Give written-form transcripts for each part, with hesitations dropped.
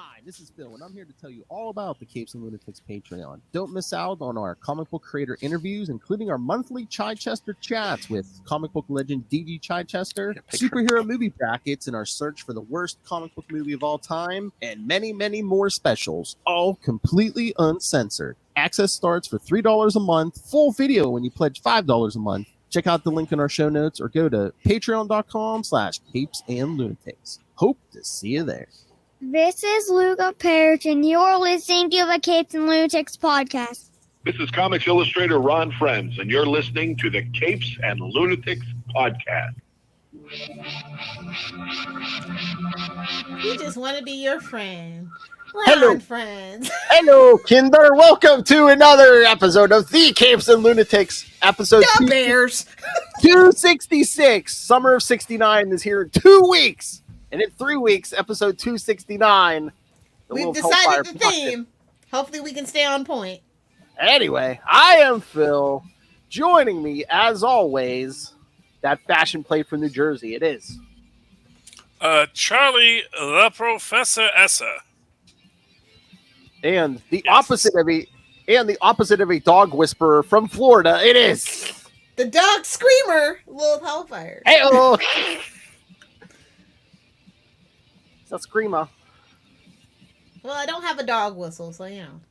Hi, this is Phil, and I'm here to tell you all about the Capes and Lunatics Patreon. Don't miss out on our comic book creator interviews, including our monthly Chichester chats with comic book legend D.G. Chichester, superhero movie brackets in our search for the worst comic book movie of all time, and many, many more specials, all completely uncensored. Access starts for $3 a month, full video when you pledge $5 a month. Check out the link in our show notes or go to patreon.com/capesandlunatics. Hope to see you there. This is Luca Perich, and you're listening to the Capes and Lunatics podcast. This is Comics Illustrator Ron Friends, and you're listening to the Capes and Lunatics podcast. We just want to be your friend. Hello. Friends. Hello, Kinder. Welcome to another episode of the Capes and Lunatics, episode The Bears. 266. Summer of 69 is here in 2 weeks. And in 3 weeks, episode 269. We've decided the theme. Hopefully we can stay on point. Anyway, I am Phil. Joining me, as always, that fashion plate from New Jersey. It is Charlie the Professor Essa. And the opposite of a dog whisperer from Florida. It is the dog screamer, Lilith Hellfire. Hey, oh. It's a screamer. Well, I don't have a dog whistle, so you know.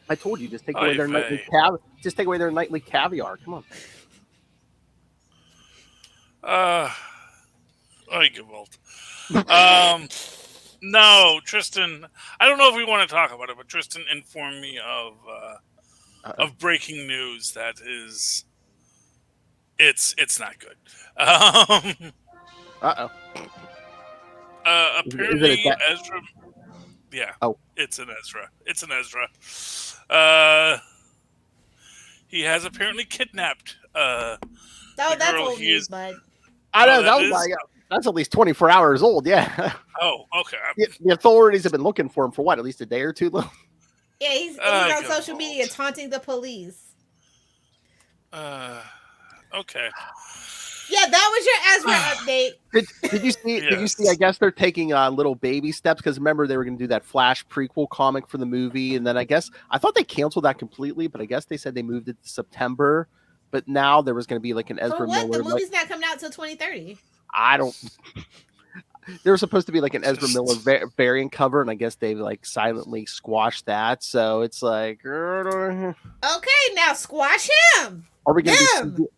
I told you, just take away their nightly caviar. Come on. Gewalt. No, Tristan. I don't know if we want to talk about it, but Tristan informed me of breaking news that is, it's not good. Apparently, Ezra. Yeah. Oh, it's an Ezra. He has apparently kidnapped. That's old news, bud. I know that's at least 24 hours old. Yeah. Oh, okay. The authorities have been looking for him for what, at least a day or two. Yeah, he's on social media taunting the police. Okay. Yeah, that was your Ezra update. Did you see? Yes. Did you see? I guess they're taking little baby steps because remember they were going to do that Flash prequel comic for the movie, and then I thought they canceled that completely, but I guess they said they moved it to September. But now there was going to be like an Ezra Miller. The movie's not coming out till 2030. I don't. There was supposed to be like an Ezra Miller variant cover, and I guess they like silently squashed that. So it's like, okay, now squash him. Are we going to do?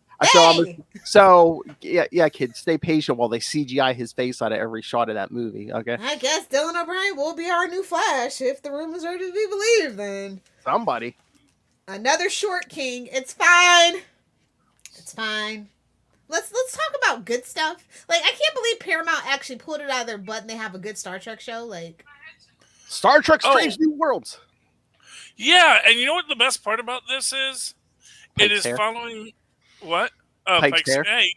So kids, stay patient while they CGI his face out of every shot of that movie. Okay. I guess Dylan O'Brien will be our new Flash if the rumors are to be believed. Then somebody, another short king. It's fine. It's fine. Let's talk about good stuff. Like, I can't believe Paramount actually pulled it out of their butt and they have a good Star Trek show. Like Star Trek: Strange New Worlds. Yeah, and you know what the best part about this is? Pike's it is hair. Following. What? Pike's hair. Hey,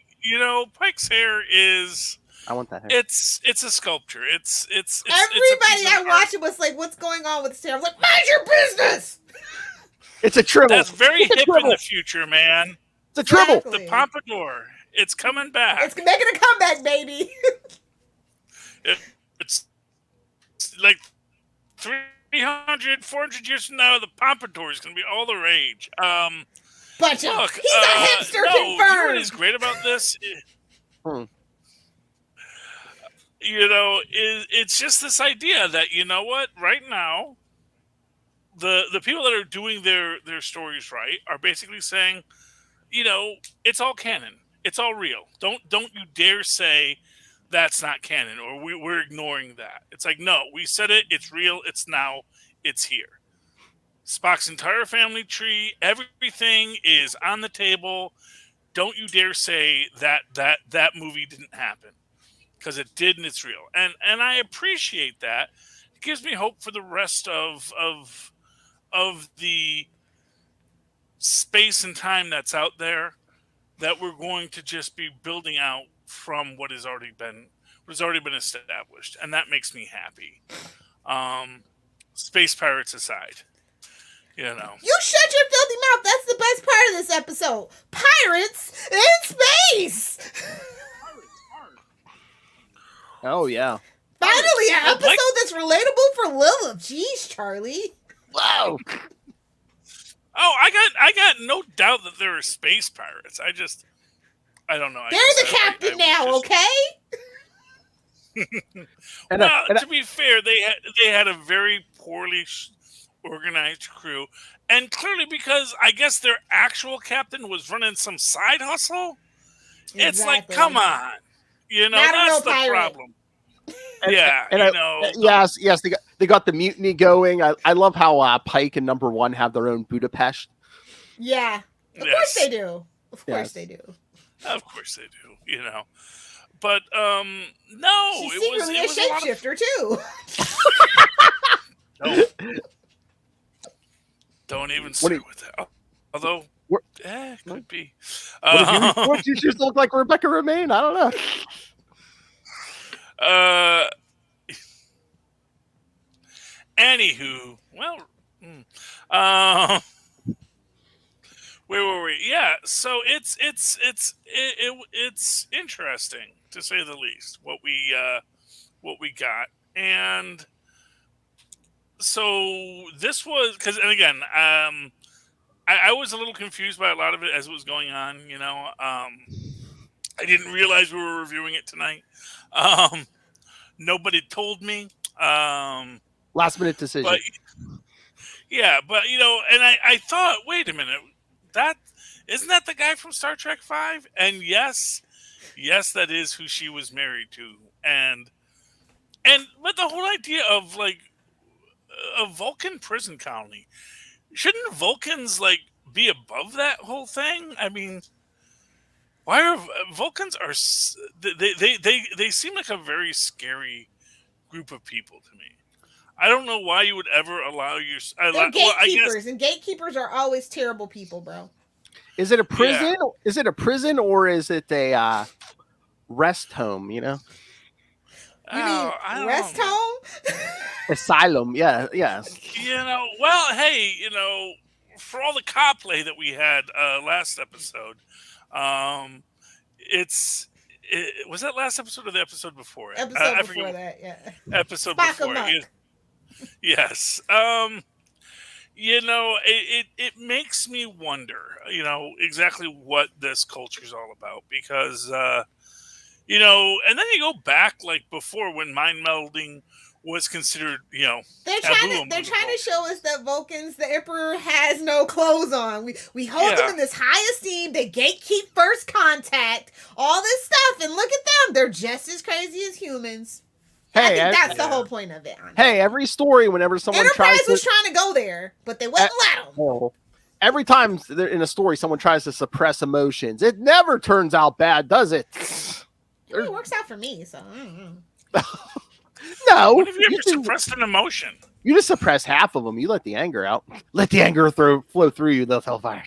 Pike's hair is. I want that hair. It's a sculpture. It's everybody I watched it was like, "What's going on with this hair?" I was like, "Mind your business." It's a tribble. That's very hip in the future, man. It's a tribble. Exactly. The pompadour. It's coming back. It's making a comeback, baby. It's like 300, 400 years from now, the pompadour is going to be all the rage. Look, he's a hipster confirmed. You know what is great about this? It's just this idea that, you know what, right now, the people that are doing their stories right are basically saying, it's all canon. It's all real. Don't you dare say that's not canon or we're ignoring that. It's like, no, we said it. It's real. It's now. It's here. Spock's entire family tree, everything is on the table. Don't you dare say that movie didn't happen, because it did and it's real. And I appreciate that. It gives me hope for the rest of the space and time that's out there, that we're going to just be building out from what has already been established, and that makes me happy. Space pirates aside. You shut your filthy mouth. That's the best part of this episode. Pirates in space. Oh yeah. Finally, an episode Like- that's relatable for Lilith. Jeez, Charlie. Wow. Oh, I got no doubt that there are space pirates. I don't know. I They're guess the captain now, okay? Well, to be fair, they had a very poorly organized crew, and clearly because I guess their actual captain was running some side hustle. It's like, Exactly. come on, you know, Not a that's real the pirate. problem. Yeah, Yes, they got the mutiny going. I love how Pike and Number One have their own Budapest. Yeah. Of Yes. course they do. Of course Yes. they do. Of course they do, you know. But no, She's it was secretly a lot of shapeshifter too. No. Don't even start with that. Although, could be. What if you just look like Rebecca Romaine? I don't know. Anywho, well, where were we? Yeah, so it's interesting to say the least what we got, and so this was because, and again, I was a little confused by a lot of it as it was going on. You know, I didn't realize we were reviewing it tonight. Nobody told me. Last minute decision. But but you know, and I thought, wait a minute, that isn't that the guy from Star Trek V? And yes, that is who she was married to, and but the whole idea of like a Vulcan prison colony, shouldn't Vulcans like be above that whole thing? I mean, why are Vulcans are they seem like a very scary group of people to me. I don't know why you would ever allow your. They're gatekeepers, and gatekeepers are always terrible people, bro. Is it a prison? Yeah. Is it a prison or is it a rest home? You know. You mean rest home? Asylum. Yeah. Yes. You know. Well, hey, you know, for all the cop play that we had last episode, was that last episode or the episode before it? Episode before that, yeah. Episode Spock before it. Yes. You know, it makes me wonder, you know, exactly what this culture is all about because, you know, and then you go back like before when mind melding was considered, you know, they're trying to show us that Vulcans, the Emperor has no clothes on. We hold them in this high esteem. They gatekeep first contact, all this stuff, and look at them. They're just as crazy as humans. Hey, I think that's the whole point of it. Honestly. Hey, every story, whenever someone Enterprise was trying to go there, but they wouldn't let them. Oh, every time in a story someone tries to suppress emotions, it never turns out bad, does it? It works out for me, so I don't know. No. What if you ever suppressed an emotion? You just suppress half of them. You let the anger out. Let the anger flow through you. They'll hellfire.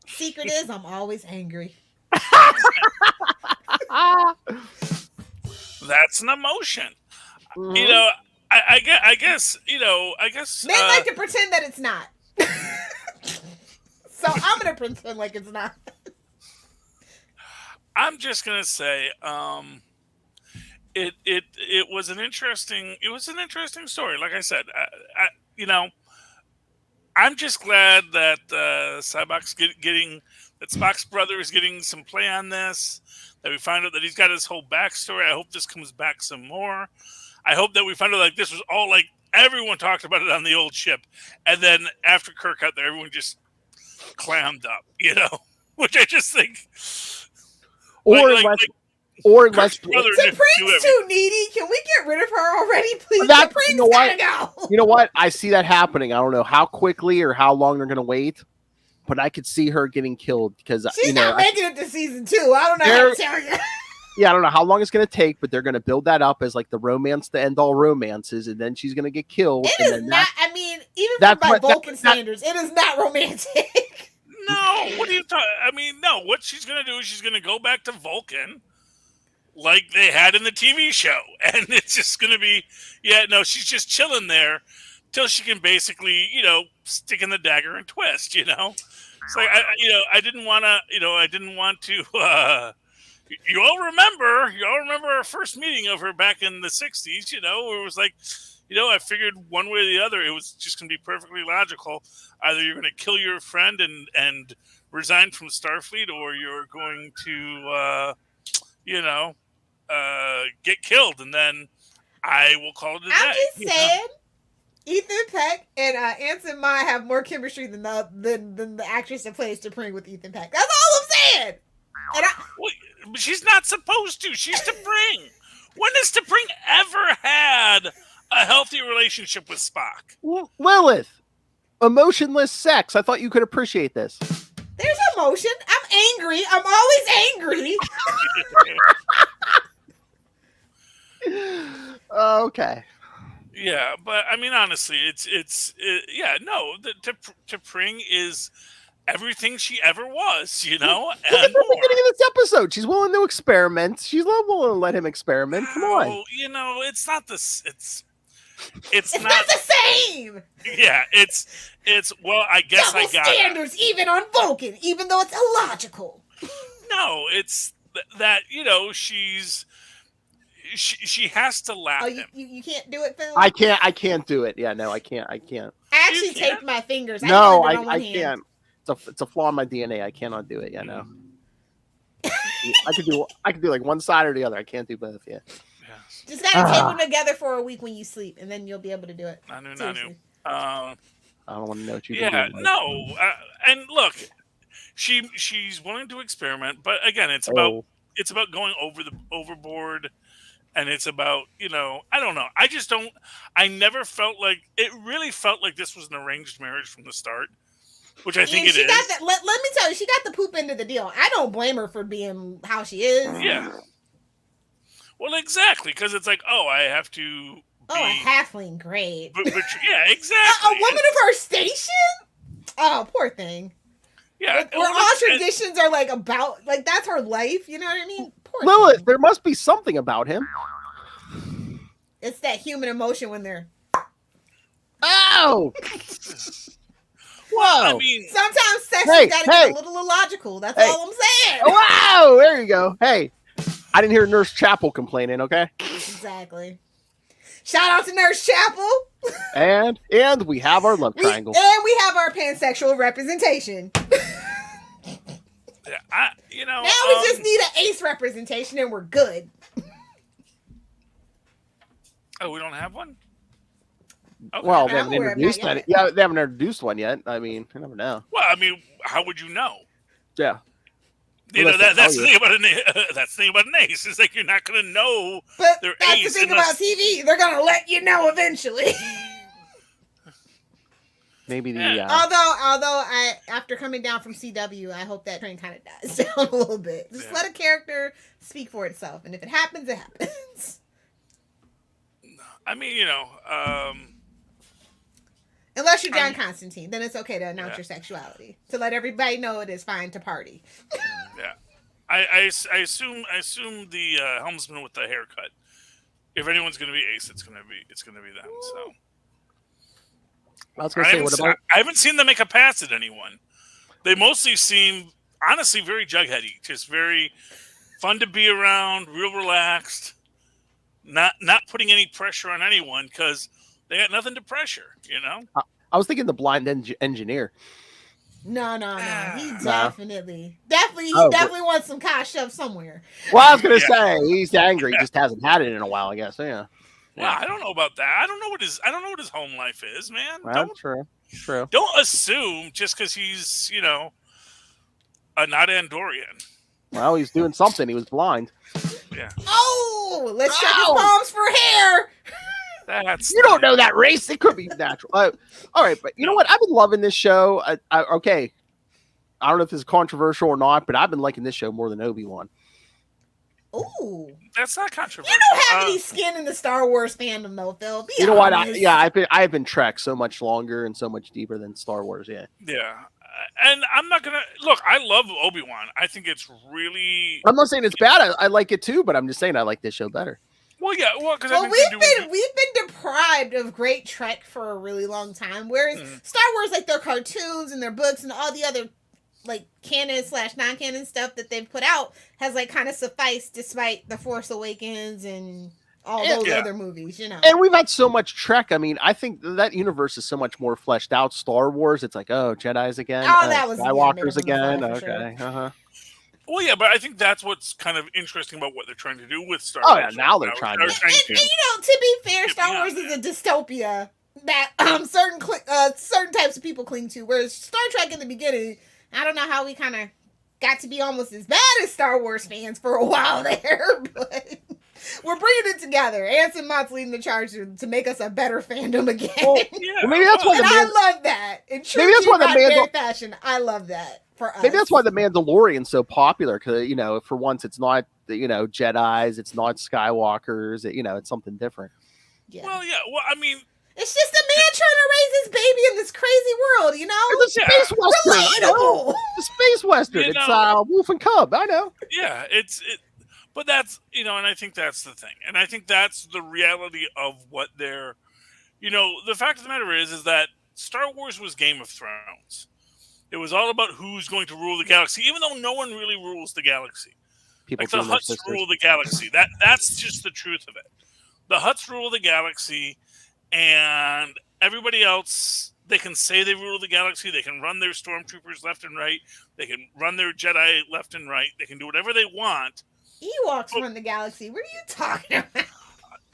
Secret is I'm always angry. That's an emotion. Mm-hmm. You know, I guess, you know, men like to pretend that it's not. So I'm going to pretend like it's not. I'm just going to say, it was an interesting story. Like I said, I you know, I'm just glad that Spock's brother is getting some play on this. That we find out that he's got his whole backstory. I hope this comes back some more. I hope that we find out like this was all like everyone talked about it on the old ship, and then after Kirk got there, everyone just clammed up, you know, which I just think. Or unless Supreme's too needy. Can we get rid of her already, please? Supreme's gotta go. You know what? I see that happening. I don't know how quickly or how long they're going to wait, but I could see her getting killed because she's not making it to season 2. I don't know how to tell you. Yeah, I don't know how long it's going to take, but they're going to build that up as like the romance to end all romances, and then she's going to get killed. It is not. I mean, even by Vulcan standards, it is not romantic. No, what are you talking? I mean, no. What she's going to do is she's going to go back to Vulcan, like they had in the TV show, and it's just going to be, she's just chilling there till she can basically, you know, stick in the dagger and twist. You know, it's like I didn't want to, You all remember our first meeting of her back in the 60s, where it was like, I figured one way or the other, it was just going to be perfectly logical. Either you're going to kill your friend and resign from Starfleet, or you're going to, get killed, and then I will call it a day. I'm just saying, Ethan Peck and Anson Mai have more chemistry than the actress that plays T'Pring with Ethan Peck. That's all I'm saying. And But she's not supposed to. She's T'Pring. When has T'Pring ever had a healthy relationship with Spock? Lilith, emotionless sex. I thought you could appreciate this. There's emotion. I'm angry. I'm always angry. Okay. Yeah, but I mean, honestly, T'Pring is everything she ever was, Look and at the beginning of this episode. She's willing to experiment. She's willing to let him experiment. Come on. It's not this. It's not the same. Yeah, it's. Well, I guess Double I got standards even on Vulcan, even though it's illogical. No, it's that she has to laugh him. You can't do it, Phil? I can't do it. Yeah, no, I can't. I actually taped my fingers. No, I can't. It's a flaw in my DNA. I cannot do it. Yeah, no. I could do like one side or the other. I can't do both. Yeah. Just gotta tape them together for a week when you sleep, and then you'll be able to do it. I knew. I don't want to know what you. And look, she's willing to experiment, but again, it's about going overboard, and it's about I don't know. I never felt like it. Really felt like this was an arranged marriage from the start, which I think it is. Let me tell you, she got the poop end of the deal. I don't blame her for being how she is. Yeah. Well, exactly, because it's like, I have to. A halfling, great. But yeah, exactly. A woman of her station? Oh, poor thing. Yeah. Where all traditions are like about, like that's her life. You know what I mean? Poor Lilith, thing. there must be something about him. It's that human emotion when they're. Oh. Whoa. I mean, sometimes sex has got to be a little illogical. That's all I'm saying. Wow. There you go. Hey. I didn't hear Nurse Chapel complaining, okay? Exactly. Shout out to Nurse Chapel. And we have our love triangle. And we have our pansexual representation. now we just need an ace representation and we're good. Oh, we don't have one? Okay. Well, they haven't introduced that. Yeah, they haven't introduced one yet. I mean, I never know. Well, I mean, how would you know? Yeah. That's the thing about an ace. It's like you're not going to know. But that's the thing about TV. They're going to let you know eventually. Maybe the. Although after coming down from CW, I hope that train kind of dies down a little bit. Just let a character speak for itself, and if it happens, it happens. I mean, unless you're John Constantine, then it's okay to announce your sexuality to let everybody know it is fine to party. Yeah, I assume the helmsman with the haircut. If anyone's going to be Ace, it's going to be them. So I was going to say, what about? I haven't seen them make a pass at anyone. They mostly seem honestly very jugheady, just very fun to be around, real relaxed, not putting any pressure on anyone because they got nothing to pressure. I was thinking the blind engineer. No. He definitely wants some cash shoved somewhere. Well, I was gonna say he's angry. He just hasn't had it in a while, I guess. Yeah. Well, I don't know about that. I don't know what his home life is, man. Well, true. Don't assume just because he's not Andorian. Well, he's doing something. He was blind. Yeah. Oh, let's check his palms for hair. You don't know that race. It could be natural. All right, but you know what? I've been loving this show. Okay, I don't know if this is controversial or not, but I've been liking this show more than Obi-Wan. Ooh, that's not controversial. You don't have any skin in the Star Wars fandom, though, Phil. You know what? I've been Trek so much longer and so much deeper than Star Wars. Yeah. Yeah. And I'm not gonna look. I love Obi-Wan. I think it's really. I'm not saying it's bad. I like it too, but I'm just saying I like this show better. Well, yeah, because we've been deprived of great Trek for a really long time. Whereas Star Wars, like their cartoons and their books and all the other like canon / non-canon stuff that they've put out has like kind of sufficed despite The Force Awakens and all those other movies, you know. And we've had so much Trek. I mean, I think that universe is so much more fleshed out. Star Wars, it's like, oh, Jedi's again. Oh, that was Skywalkers again. Okay. Sure. Well, yeah, but I think that's what's kind of interesting about what they're trying to do with Star Oh, Wars. yeah, now they're trying to. And, you know, to be fair, Star Wars is a dystopia that certain types of people cling to. Whereas Star Trek in the beginning, I don't know how we kind of got to be almost as bad as Star Wars fans for a while there, but we're bringing it together. Anson Mott's leading the charge to make us a better fandom again. Well, maybe that's why I love that. In true G fashion, I love that. Maybe that's why the Mandalorian's so popular, because, you know, for once it's not, you know, Jedis, it's not Skywalkers, it's something different. Yeah. Well, yeah. Well, I mean, it's just a man trying to raise his baby in this crazy world, you know? It's a space western. I know. It's a space western. It's Wolf and Cub. I know. Yeah, but that's, you know, and I think that's the thing. And I think that's the reality of what they're, you know, the fact of the matter is that Star Wars was Game of Thrones. It was all about who's going to rule the galaxy, even though no one really rules the galaxy. People like the Hutts rule the galaxy. That's just the truth of it. The Hutts rule the galaxy, and everybody else, they can say they rule the galaxy. They can run their stormtroopers left and right. They can run their Jedi left and right. They can do whatever they want. Ewoks run the galaxy. What are you talking about?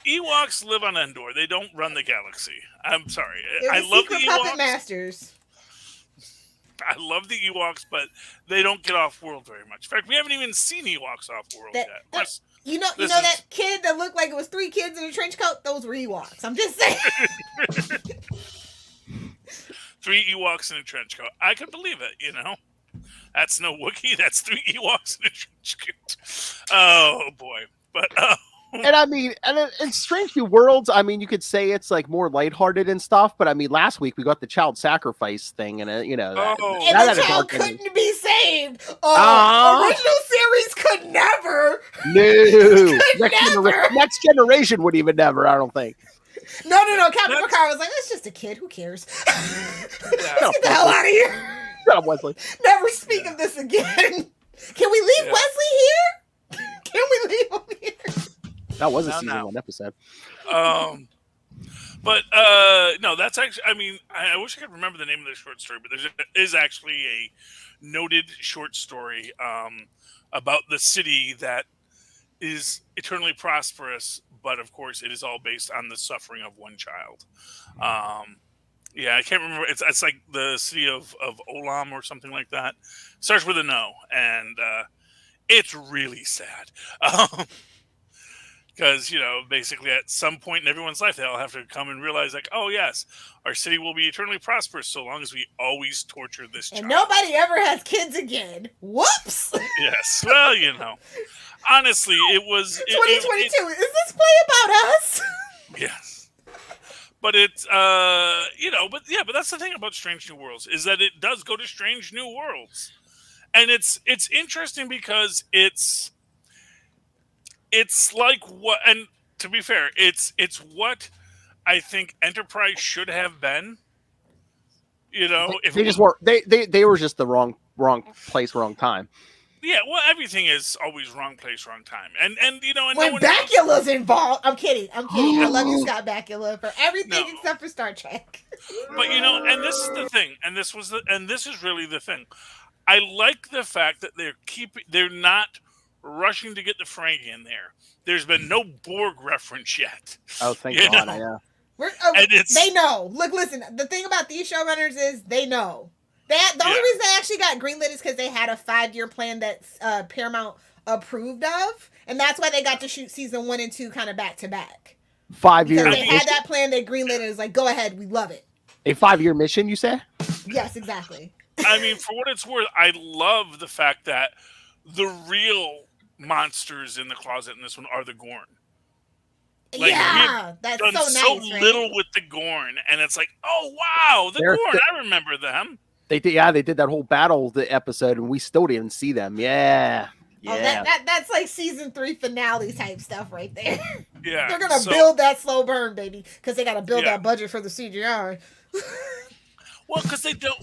Ewoks live on Endor. They don't run the galaxy. I'm sorry. I love the Ewoks. Puppet masters. I love the Ewoks, but they don't get off world very much. In fact, we haven't even seen Ewoks off world yet. You know that kid that looked like it was 3 kids in a trench coat? Those were Ewoks. I'm just saying. 3 Ewoks in a trench coat. I can believe it, you know. That's no Wookiee. That's 3 Ewoks in a trench coat. Oh, boy. But, and I mean, and in Strange New Worlds, I mean, you could say it's like more lighthearted and stuff, but I mean, last week we got the child sacrifice thing, and you know, the child couldn't be saved. Original series could never. No, next generation would even never. I don't think. No. Captain Picard was like, "It's just a kid. Who cares? Let's get the hell out of here." Shut up, Wesley. Never speak of this again. Can we leave Wesley here? Can we leave him here? That was a season 1 episode. But no, that's actually, I mean, I wish I could remember the name of the short story, but there is actually a noted short story about the city that is eternally prosperous, but of course it is all based on the suffering of one child. Yeah, I can't remember. It's like the city of Olam or something like that. Starts with an O, and it's really sad. Because, you know, basically at some point in everyone's life, they all have to come and realize, like, oh, yes, our city will be eternally prosperous so long as we always torture this child. And nobody ever has kids again. Whoops! Yes. Well, you know, honestly, it was... 2022. Is this play about us? Yes. But it's, you know, but that's the thing about Strange New Worlds, is that it does go to Strange New Worlds. And it's interesting because it's like what, and to be fair, it's what I think Enterprise should have been. You know, if they just were they were just the wrong place, wrong time. Yeah, well, everything is always wrong place, wrong time, and you know, and when Bakula's involved, I'm kidding. I love you, Scott Bakula, for everything except for Star Trek. But you know, and this is the thing, and this is really the thing. I like the fact that they're not rushing to get the Ferengi in there. There's been no Borg reference yet. Oh, thank God! Yeah. They know. Look, listen. The thing about these showrunners is they know. The only reason they actually got greenlit is because they had a 5-year plan that Paramount approved of, and that's why they got to shoot season 1 and 2 kind of back to back. 5 years. Because they had that plan, they greenlit it. It was like, go ahead, we love it. A 5-year mission, you say? Yes, exactly. I mean, for what it's worth, I love the fact that the real monsters in the closet in this one are the Gorn. Like, yeah, that's so nice. So little with the Gorn, and it's like, oh wow, the Gorn! I remember them. They did that whole battle episode, and we still didn't see them. Yeah. Oh, that's like season 3 finale type stuff right there. Yeah, they're gonna build that slow burn, baby, because they got to build that budget for the CGI. Well, because they don't.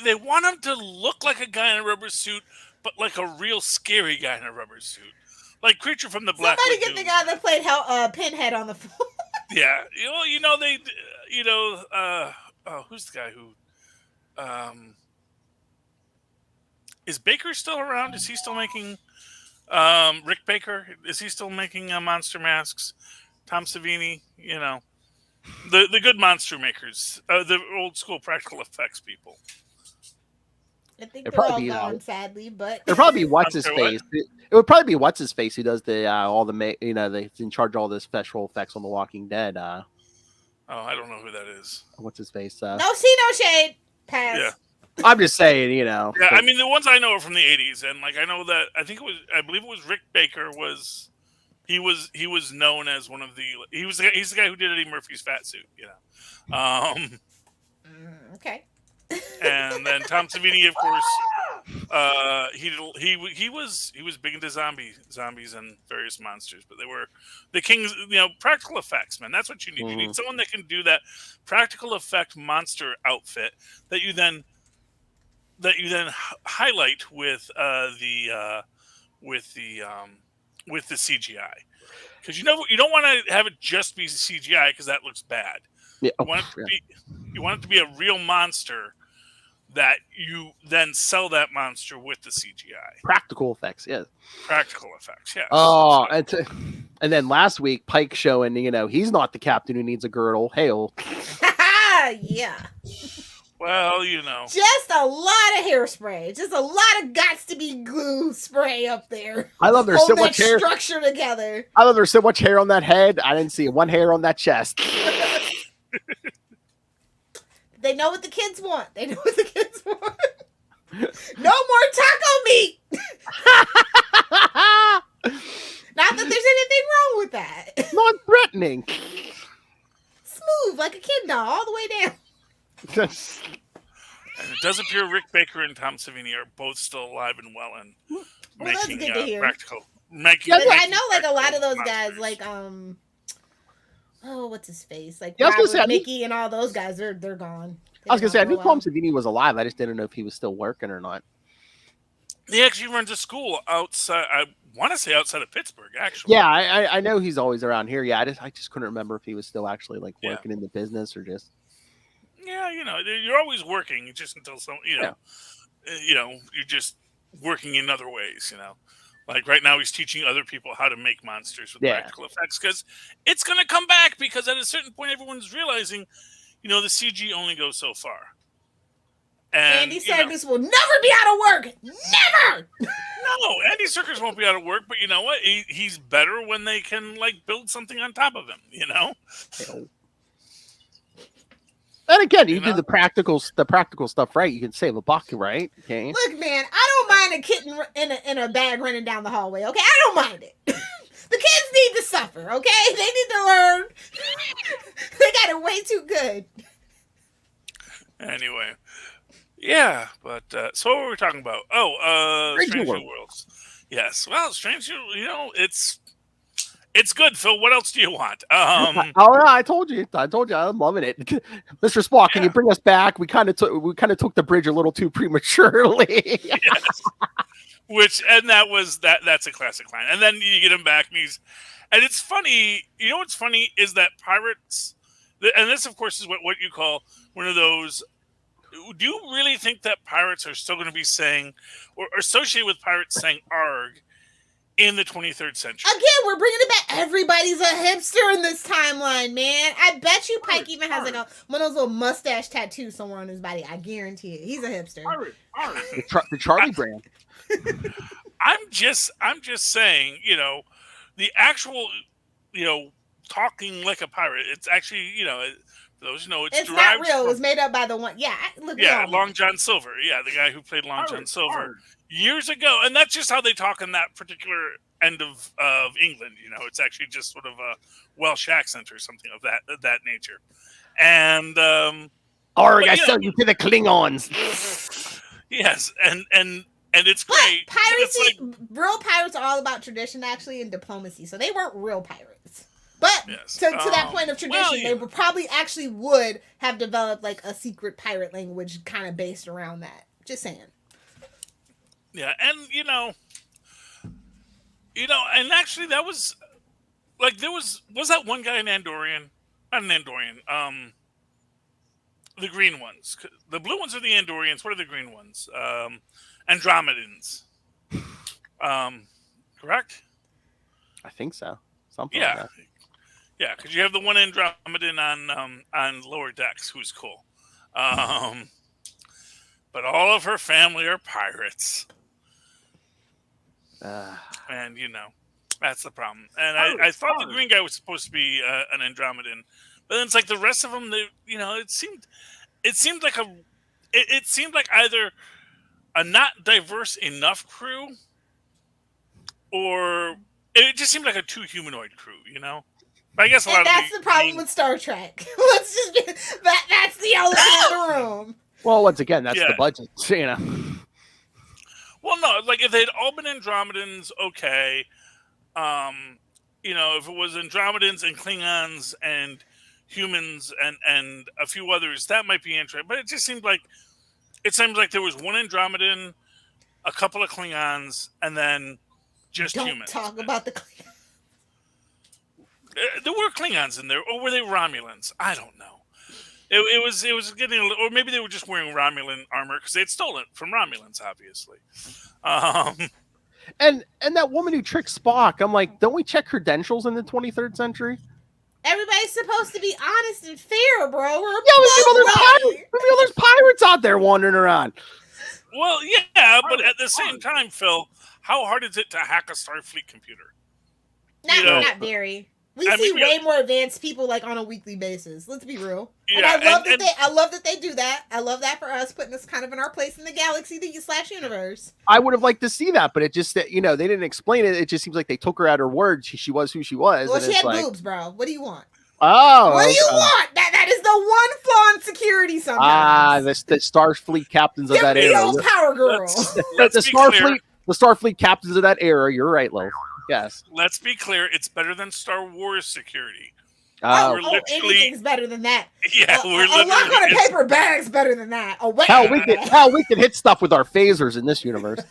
they want him to look like a guy in a rubber suit, but like a real scary guy in a rubber suit, like Creature from the Black Somebody Lagoon. get the guy that played Pinhead on the phone. Yeah, who's the guy who, is Baker still around? Is he still making, Rick Baker? Is he still making monster masks? Tom Savini, the good monster makers, the old school practical effects people. I think It'd they're all probably be, gone, sadly, but It'd probably be what's his I'm sorry, face. It would probably be what's his face who does the all the they in charge of all the special effects on The Walking Dead. Oh, I don't know who that is. What's his face? no see, no shade. Pass. Yeah. I'm just saying, Yeah, I mean the ones I know are from the '80s, and like I know that I believe it was Rick Baker he was known as one of he's the guy who did Eddie Murphy's fat suit, Okay. And then Tom Savini, of course, he was big into zombies and various monsters, but they were the kings, practical effects, man. That's what you need. You need someone that can do that practical effect monster outfit that you then highlight with the CGI, because you don't want to have it just be CGI because that looks bad. Yeah. You want it to be a real monster that you then sell that monster with the CGI. Practical effects, yeah. Practical effects, yeah. Oh, and then last week, Pike showing, he's not the captain who needs a girdle. Hail. Yeah. Well, Just a lot of hairspray. Just a lot of gots to be glue spray up there. I love there's so much hair. Structure together. I love there's so much hair on that head. I didn't see one hair on that chest. They know what the kids want. No more taco meat. Not that there's anything wrong with that. Not threatening. Smooth like a kid doll all the way down. And it does appear Rick Baker and Tom Savini are both still alive and well and That's making good to hear. practical. I know, like a lot of those guys, like what's his face? Like Robert, Mickey, and all those guys, they're gone. I was gonna say I knew Tom Savini was alive. I just didn't know if he was still working or not. He actually runs a school outside. I want to say outside of Pittsburgh, actually. Yeah, I know he's always around here. Yeah, I just couldn't remember if he was still actually like working in the business or just. Yeah, you're always working just until you're just working in other ways. Like right now, he's teaching other people how to make monsters with practical effects because it's going to come back. Because at a certain point, everyone's realizing, the CG only goes so far. And Andy Serkis will never be out of work. Never. No, Andy Serkis won't be out of work. But you know what? He's better when they can build something on top of him. And again, you do the practical stuff right. You can save a buck, right? Okay. Look, man, I don't mind a kitten in a bag running down the hallway. Okay, I don't mind it. The kids need to suffer. Okay, they need to learn. They got it way too good. Anyway, yeah, but so what were we talking about? Oh, Strange New Worlds. Yes, well, Strange New, it's good, Phil. What else do you want? I told you. I'm loving it. Mr. Spock, can you bring us back? We kind of took the bridge a little too prematurely. Yes. That's a classic line. And then you get him back and it's funny. You know what's funny is that pirates, and this of course is what you call one of those. Do you really think that pirates are still going to be saying or associated with pirates saying "arg" in the 23rd century? Again, we're bringing it back. Everybody's a hipster in this timeline, man. I bet you Pike even has one of those little mustache tattoos somewhere on his body. I guarantee it. He's a hipster. The Charlie brand. I'm just saying, the actual, talking like a pirate. It's actually, for those who know, it's not real. It was made up by the one. Yeah, Long John Silver. Yeah, the guy who played Long John Silver years ago, and that's just how they talk in that particular end of England. It's actually just sort of a Welsh accent or something of that nature. And I sell you to the Klingons. Yes, and it's great. Piracy, real pirates are all about tradition, actually, and diplomacy. So they weren't real pirates. But Yes. to that point of tradition, they probably actually would have developed like a secret pirate language kind of based around that. Just saying. Yeah, and and actually that was like there was that one guy in Andorian, not an Andorian, the green ones. The blue ones are the Andorians. What are the green ones? Andromedans. Correct? I think so. Something Yeah. like that. Yeah, because you have the one Andromedan on lower decks who's cool. But all of her family are pirates. And, that's the problem. And I thought the green guy was supposed to be an Andromedan. But then it's like the rest of them, it seemed like either a not diverse enough crew or it just seemed like a too humanoid crew, But I guess that's the problem with Star Trek. Let's just be, that's the elephant in the room. Well, once again, that's the budget, Well, no, like if they'd all been Andromedans, okay. If it was Andromedans and Klingons and humans and a few others, that might be interesting. But it seems like there was one Andromedan, a couple of Klingons, and then just humans. Don't talk about the Klingons. There were Klingons in there, or were they Romulans? I don't know. It was getting, or maybe they were just wearing Romulan armor because they'd stolen it from Romulans, obviously. And that woman who tricked Spock, I'm like, don't we check credentials in the 23rd century? Everybody's supposed to be honest and fair, bro. There's pirates out there wandering around. Well, yeah, but at the same time, Phil, how hard is it to hack a Starfleet computer? Not very. We see way more advanced people like on a weekly basis. Let's be real. Yeah, and I love that they do that. I love that for us, putting us kind of in our place in the galaxy / universe. I would have liked to see that, but it just they didn't explain it. It just seems like they took her at her word. She was who she was. Well, she had boobs, bro. What do you want? Oh, what do you want? That is the one flaw in security. Sometimes the Starfleet captains of that era. Power girl. The Starfleet captains of that era. You're right, Lo. Yes. Let's be clear. It's better than Star Wars security. Anything's better than that. Yeah, we're literally. A lock on a paper bag's better than that. We can hit stuff with our phasers in this universe,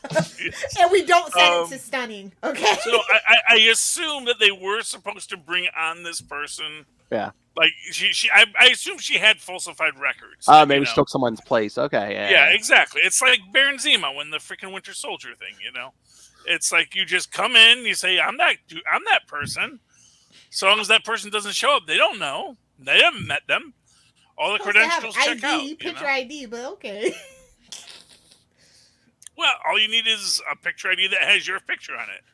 and we don't set it to stunning. Okay. So I assume that they were supposed to bring on this person. Yeah. Like I assume she had falsified records. Maybe she took someone's place. Okay. Yeah, exactly. It's like Baron Zemo when the freaking Winter Soldier thing. It's like you just come in, you say, I'm that person. So long as that person doesn't show up, they don't know. They haven't met them. All the credentials check out. Picture ID, but okay. Well, all you need is a picture ID that has your picture on it.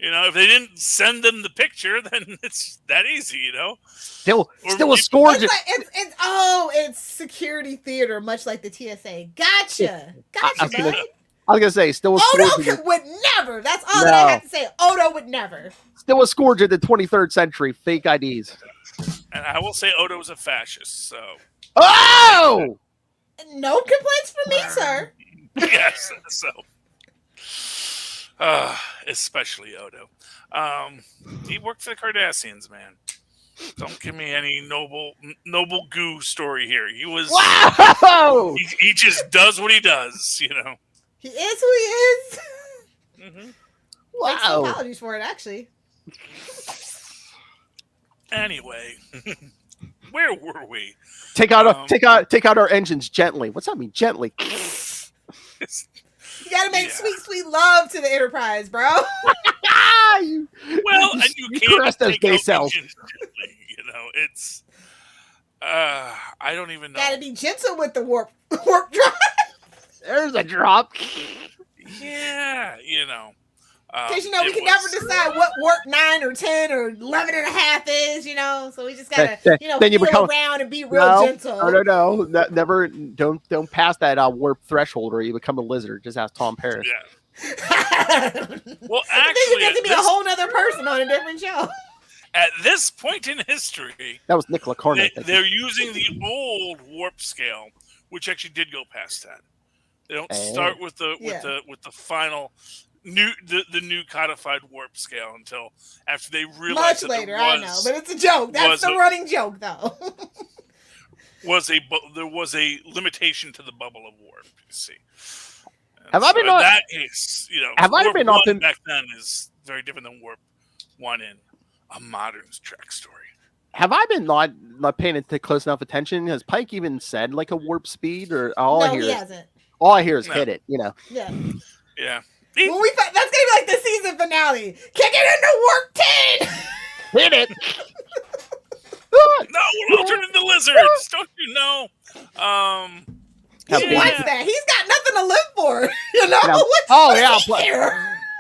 If they didn't send them the picture, then it's that easy, Still a scourge. It's security theater, much like the TSA. Gotcha, buddy. I was gonna say, still a scourge. Odo would never. That's all that I have to say. Odo would never. Still a scourge in the 23rd century. Fake IDs. And I will say Odo's a fascist, so. Oh! No complaints from me, sir. Yes, so. Especially Odo. He worked for the Cardassians, man. Don't give me any noble goo story here. He was. Wow! He just does what he does, He is who he is. Mm-hmm. Wow. Apologies for it, actually. Anyway, where were we? Take out our engines gently. What's that mean? Gently. You gotta make sweet love to the Enterprise, bro. And you can't take out engines gently, It's. I don't even know. Gotta be gentle with the warp drive. There's a drop. Yeah, Because, we can never decide what warp 9 or 10 or 11 and a half is, so we just gotta, then you feel around and be real gentle. No. Never, don't pass that warp threshold or you become a lizard. Just ask Tom Paris. Yeah. Well, actually, you get to be a whole other person on a different show. At this point in history, that was Nick Lacarne. They're using the old warp scale, which actually did go past that. They don't start with the final the new codified warp scale until after they realized Much later, I know, but it's a joke. That's the running joke, though. There was a limitation to the bubble of warp. You see, have I been in that case, have I warp been 1 back then is very different than warp 1 in a modern Trek story. Have I been not paying close enough attention? Has Pike even said like a warp speed, or all I hear? He hasn't. All I hear is hit it. Yeah. Yeah. Well, that's gonna be like the season finale. Kick it into warp 10. Hit it. No, we'll turn into lizards. Don't you know? He wants that. He's got nothing to live for.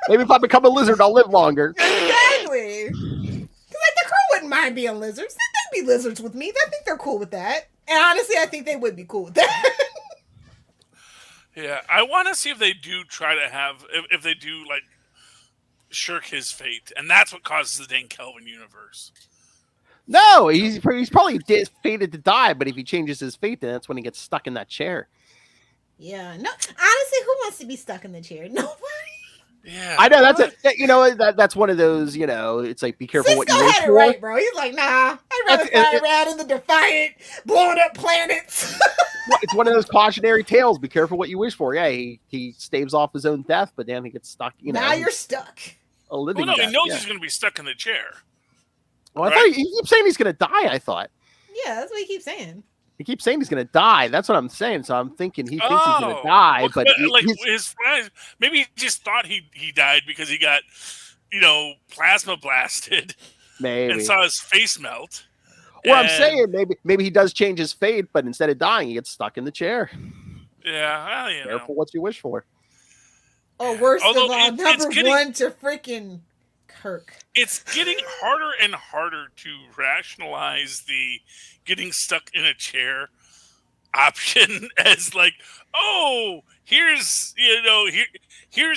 Maybe if I become a lizard, I'll live longer. Exactly. Because the crew wouldn't mind being lizards. They'd be lizards with me. I think they're cool with that. And honestly, I think they would be cool with that. Yeah, I want to see if they do try to have, if they do like shirk his fate, and that's what causes the Dane Kelvin universe. No, he's probably fated to die, but if he changes his fate, then that's when he gets stuck in that chair. Yeah, no. Honestly, who wants to be stuck in the chair? Nobody. Yeah, I know that's one of those. It's like be careful what you Sisko wish had it for. right, bro. He's like, nah, I'd rather fly around in the Defiant, blowing up planets. It's one of those cautionary tales. Be careful what you wish for. Yeah, he staves off his own death, but then he gets stuck. Now you're stuck. A living he death, knows he's going to be stuck in the chair. Well, I thought he keeps saying he's going to die. I thought. Yeah, that's what he keeps saying. He keeps saying he's going to die. That's what I'm saying. So I'm thinking he thinks he's going to die, well, but his friends, maybe he just thought he died because he got, plasma blasted. Maybe. And saw his face melt. Well, I'm saying maybe he does change his fate, but instead of dying, he gets stuck in the chair. Yeah, well, Careful what you wish for. Or worst of all, number one to freaking Kirk. It's getting harder and harder to rationalize the getting stuck in a chair option as like, oh, here's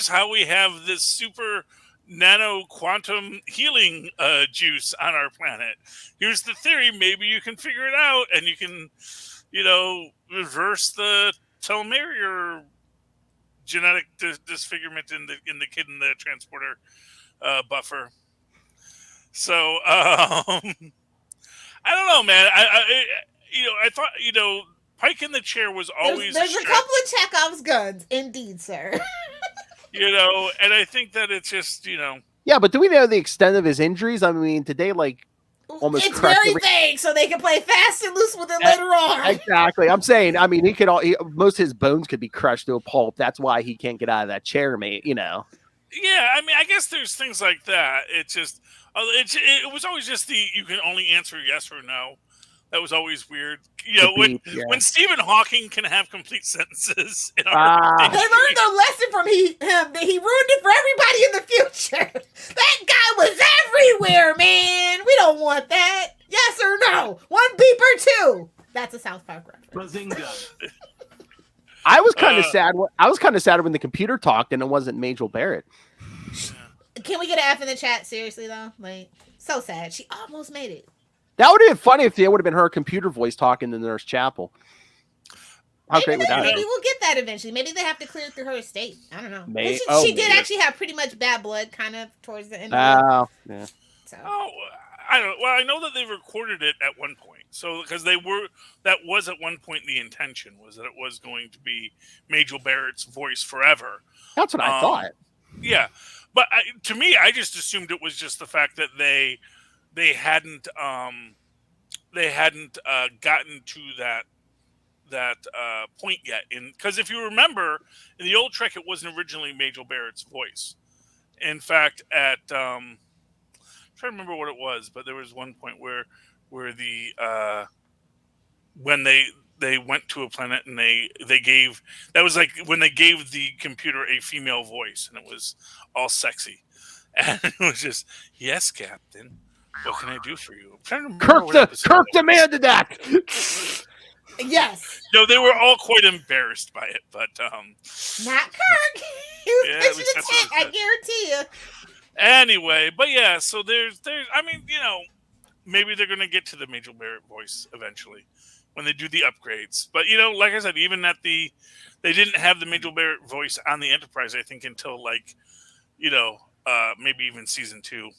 how we have this super nano quantum healing juice on our planet. Here's the theory. Maybe you can figure it out and you can, reverse the telomere genetic disfigurement in the kid in the transporter buffer. So I don't know, man. I thought Pike in the chair was always there's a couple of Chekhov's guns, indeed, sir. And I think that it's just Yeah, but do we know the extent of his injuries? I mean, today almost it's very vague, so they can play fast and loose with it later on. Exactly. I'm saying, I mean, most of his bones could be crushed to a pulp. That's why he can't get out of that chair, mate. Yeah, I mean, I guess there's things like that. It's just, it was always just you can only answer yes or no. That was always weird. When Stephen Hawking can have complete sentences. They learned their lesson from him. That he ruined it for everybody in the future. That guy was everywhere, man. We don't want that. Yes or no? One beeper, two. That's a South Park reference. I was kind of sad. I was kind of sad when the computer talked and it wasn't Majel Barrett. Can we get an F in the chat? Seriously though, so sad. She almost made it. That would have been funny if it would have been her computer voice talking to Nurse Chapel. How great would that be? Maybe we'll get that eventually. Maybe they have to clear through her estate. I don't know. She did actually have pretty much bad blood kind of towards the end of it. Yeah. So. Oh, I don't know. Well, I know that they recorded it at one point. So, because that was at one point the intention was that it was going to be Majel Barrett's voice forever. That's what I thought. Yeah. But to me, I just assumed it was just the fact that they hadn't gotten to that point yet. Because if you remember, in the old Trek, it wasn't originally Majel Barrett's voice. In fact, I'm trying to remember what it was, but there was one point where the when they went to a planet and they gave, that was like when they gave the computer a female voice and it was all sexy, and it was just, yes, Captain, what can I do for you? I'm trying to remember Kirk demanded that. Yes. No, they were all quite embarrassed by it, but not Kirk. He was pitching a tent, I guarantee you. Anyway, but yeah, so there's I mean, maybe they're gonna get to the Majel Barrett voice eventually when they do the upgrades. But like I said, even they didn't have the Majel Barrett voice on the Enterprise, I think, until maybe even season 2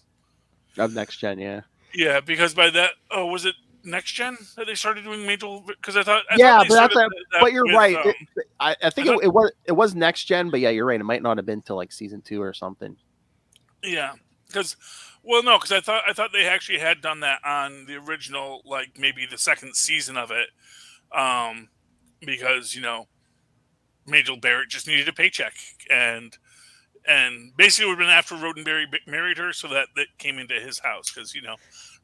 of Next Gen. Yeah. Yeah, because by that, was it Next Gen that they started doing Major? Because I thought Yeah, they but that's started but you're with, right. I think I thought- it was Next Gen, but yeah, you're right. It might not have been till like season 2 or something. Yeah, because I thought they actually had done that on the original, like maybe the second season of it, because Major Barrett just needed a paycheck, and basically it would have been after Roddenberry married her, so that came into his house because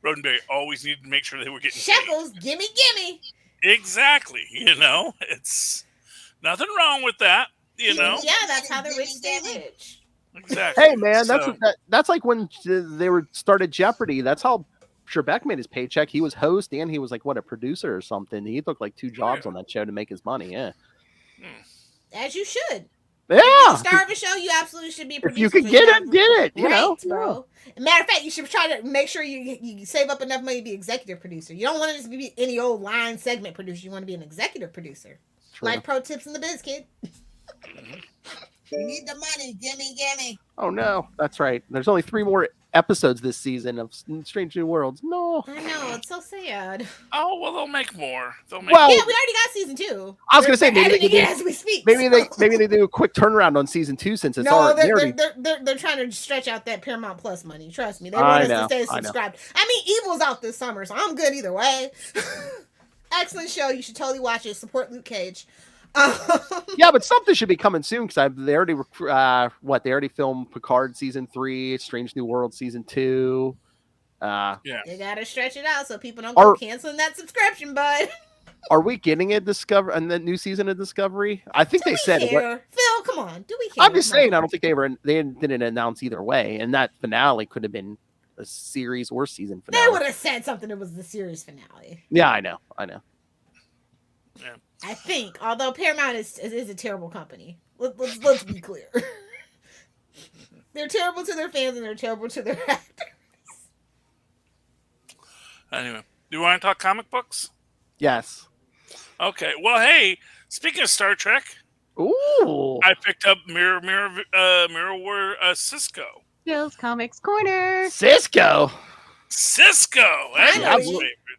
Roddenberry always needed to make sure they were getting Shekels, paid. gimme. Exactly, it's nothing wrong with that, Yeah, that's how the rich stay rich. Exactly. Hey man, that's like when they started Jeopardy. That's how Trebek made his paycheck. He was host and he was like a producer or something. He took like 2 jobs on that show to make his money. Yeah. As you should. Yeah. If you're the star of a show, you absolutely should be a producer. If you can get it, get it. You know, bro. Matter of fact, you should try to make sure you save up enough money to be executive producer. You don't want to just be any old line segment producer. You want to be an executive producer. True. Like pro tips in the biz, kid. You need the money. Gimme. Oh no, that's right. There's only 3 more episodes this season of Strange New Worlds. No, I know, it's so sad. Oh well, they'll make more. Yeah, we already got season 2. I was gonna say maybe they as we speak. Maybe they do a quick turnaround on season 2 since it's already. They're trying to stretch out that Paramount Plus money. Trust me, they want us to stay subscribed. I mean, Evil's out this summer, so I'm good either way. Excellent show. You should totally watch it. Support Luke Cage. Yeah, but something should be coming soon because they already filmed Picard season 3, Strange New World season 2. They gotta stretch it out so people don't go canceling that subscription, bud. Are we getting a Discovery and the new season of Discovery? I think they said it. Phil, come on, do we care? I'm just saying, I don't think they didn't announce either way, and that finale could have been a series or season finale. They would have said something that was the series finale. Yeah, I know. Yeah. I think, although Paramount is a terrible company. Let's be clear. They're terrible to their fans and they're terrible to their actors. Anyway, do you want to talk comic books? Yes. Okay. Well, hey, speaking of Star Trek, ooh, I picked up Mirror War Sisko. Bill's Comics Corner. Sisko.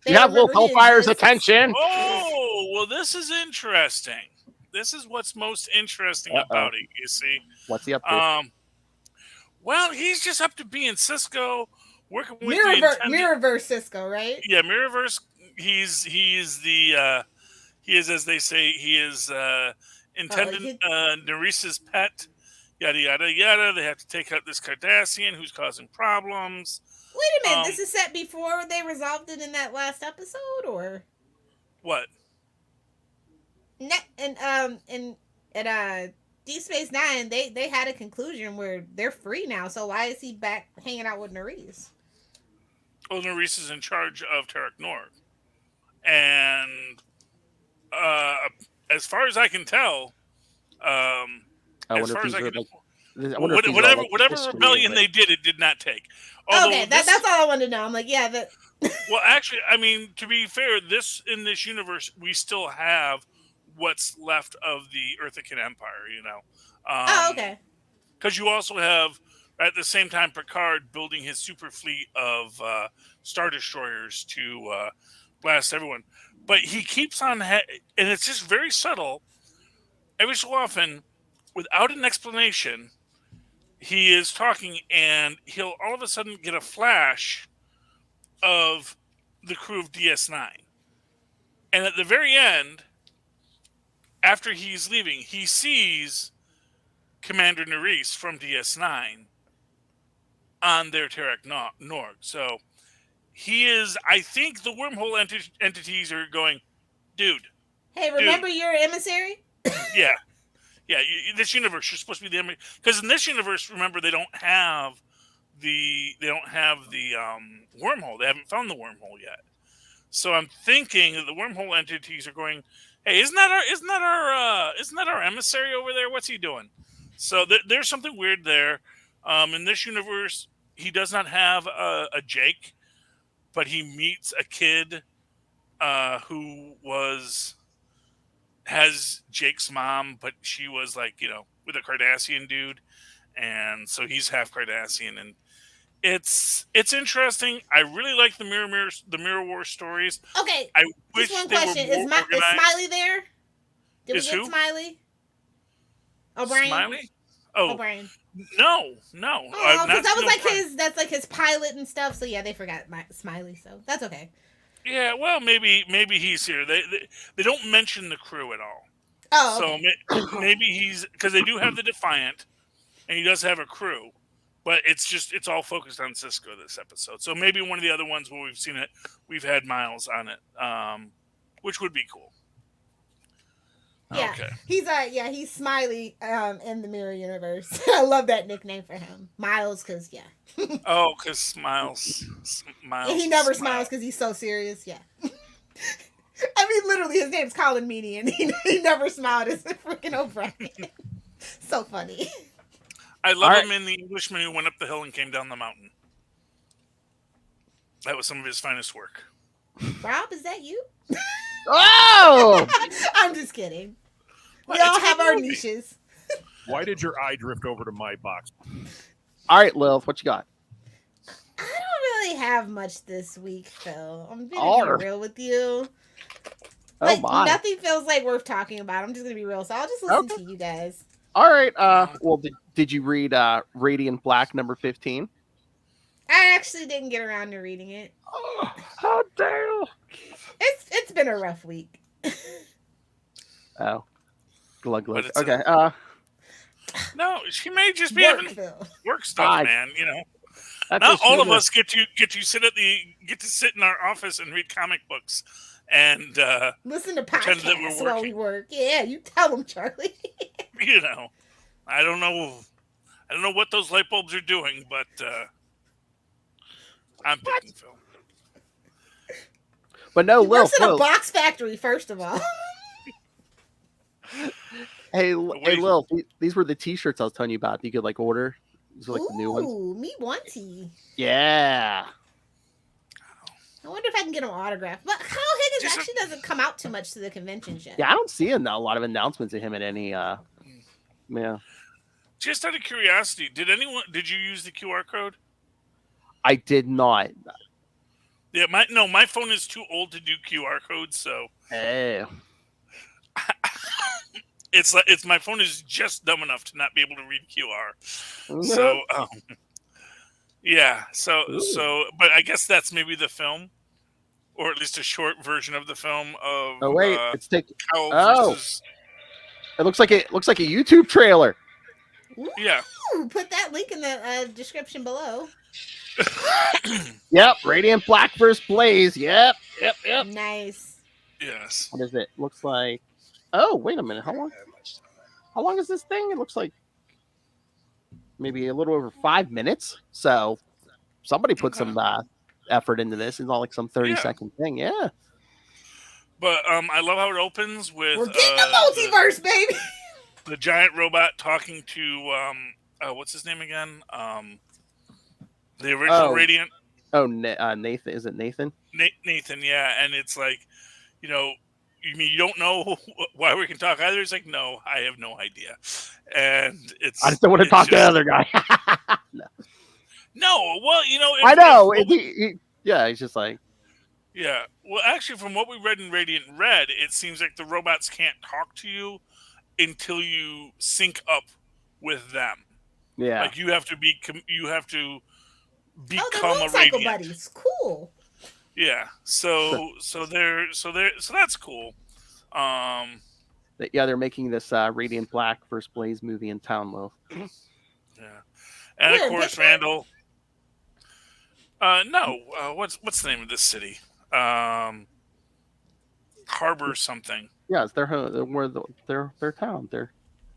You have Wolf Hellfire's attention. Oh, well, this is interesting. This is what's most interesting about it, you see. What's he up to? Well, he's just up to being Sisko, working with Mirrorverse Sisko, right? Yeah, Mirrorverse. He is, as they say, he is intendant Neresa's pet. Yada yada yada. They have to take out this Cardassian who's causing problems. Wait a minute, this is set before they resolved it in that last episode, or what? In Deep Space Nine, they had a conclusion where they're free now. So why is he back hanging out with Nerys? Well, Nerys is in charge of Terek Nord, and as far as I can tell, whatever rebellion they did, it did not take. Although okay, that's all I wanted to know. I'm like, yeah, that. Well, actually, I mean, to be fair, in this universe, we still have what's left of the Earthican Empire. Okay. Because you also have, at the same time, Picard building his super fleet of Star Destroyers to blast everyone. But he keeps on, and it's just very subtle. Every so often, without an explanation, he is talking, and he'll all of a sudden get a flash of the crew of DS9. And at the very end, after he's leaving, he sees Commander Nerys from DS9 on their Terek Nord. So he is, I think the wormhole entities are going, dude. Hey, remember your emissary? Yeah. Yeah, this universe, you're supposed to be the, because in this universe, remember, they don't have the wormhole. They haven't found the wormhole yet. So I'm thinking that the wormhole entities are going, hey, isn't that our emissary over there? What's he doing? So there's something weird there. In this universe, he does not have a Jake, but he meets a kid who has Jake's mom, but she was like, with a Cardassian dude. and so he's half Cardassian, and it's interesting. I really like the Mirror War stories. Okay, I wish just one they question: were is more organized. Smiley there? Did Is we get who? Smiley? O'Brien. Smiley? Oh, O'Brien. no. Oh, because that was like that's like his pilot and stuff. So yeah, they forgot Smiley. So that's okay. Yeah, well, maybe he's here. They don't mention the crew at all. Oh, so maybe he's because they do have the Defiant, and he does have a crew, but it's all focused on Sisko this episode. So maybe one of the other ones where we've had Miles on it, which would be cool. Yeah, okay. He's Smiley in the Mirror Universe. I love that nickname for him, Miles, because Oh, because Miles. He never smiles because he's so serious. Yeah. I mean, literally, his name's Colin Meaney, and he never smiled as a freaking O'Brien. So funny. I love him in The Englishman Who Went Up the Hill and Came Down the Mountain. That was some of his finest work. Rob, is that you? Oh! I'm just kidding. We Well, all it's a have good our movie. niches. Why did your eye drift over to my box? All right, Lilith, what you got? I don't really have much this week, Phil. I'm gonna Arr. be real with you. Oh Like, my! nothing feels like worth talking about. I'm just gonna be real, so I'll just listen to you guys. All right. Well, did you read Radiant Black number 15? I actually didn't get around to reading it. Oh, how dare! It's been a rough week. Oh, glug. But it's Okay. No, she may just be Work, having Phil. work stuff, man. that's Not what all she of was. us get to sit in our office and read comic books and Listen to pretend that we're podcasts while we working. work. Yeah, you tell them, Charlie. I don't know what those light bulbs are doing, but I'm picking Phil. But no, He works in a Lil. box factory, first of all. Hey, What hey, do you- Lil. These were the T-shirts I was telling you about. You could order. These are the new ones. Ooh, me one tea. Yeah. I wonder if I can get him autographed. But Kyle Higgins Just- actually doesn't come out too much to the convention show. Yeah, I don't see a lot of announcements of him at any. Yeah, Just out of curiosity, did you use the QR code? I did not. Yeah, my phone is too old to do QR codes, so Hey. it's my phone is just dumb enough to not be able to read QR. So yeah, so but I guess that's maybe the film, or at least a short version of the film of. Oh wait, it's taking. Kyle Oh. versus, It looks like a YouTube trailer. yeah. Ooh, put that link in the description below. Yep, Radiant Black vs. Blaze. Yep. Nice. Yes. What is it? Looks like. Oh, wait a minute. How long is this thing? It looks like maybe a little over 5 minutes. So somebody put some effort into this. It's not like some 30-second thing. Yeah. But I love how it opens with We're getting the multiverse, baby. the giant robot talking to what's his name again? The original Radiant. Oh, Nathan. Is it Nathan? Nathan, yeah, and it's like, you mean you don't know why we can talk either? It's like, no, I have no idea, and it's. I just don't want to talk to the other guy. No, well, I know. He's just like. Yeah, well, actually, from what we read in Radiant Red, it seems like the robots can't talk to you until you sync up with them. Yeah. Like you have to become Oh, they're a motorcycle Radiant. buddies. Cool. Yeah. So that's cool. Yeah, they're making this Radiant Black vs. Blaze movie in town, Lil. Yeah. And Where, of course, Pittsburgh? Randall. No. What's the name of this city? Harbor something. Yeah, it's their home. Their town. They're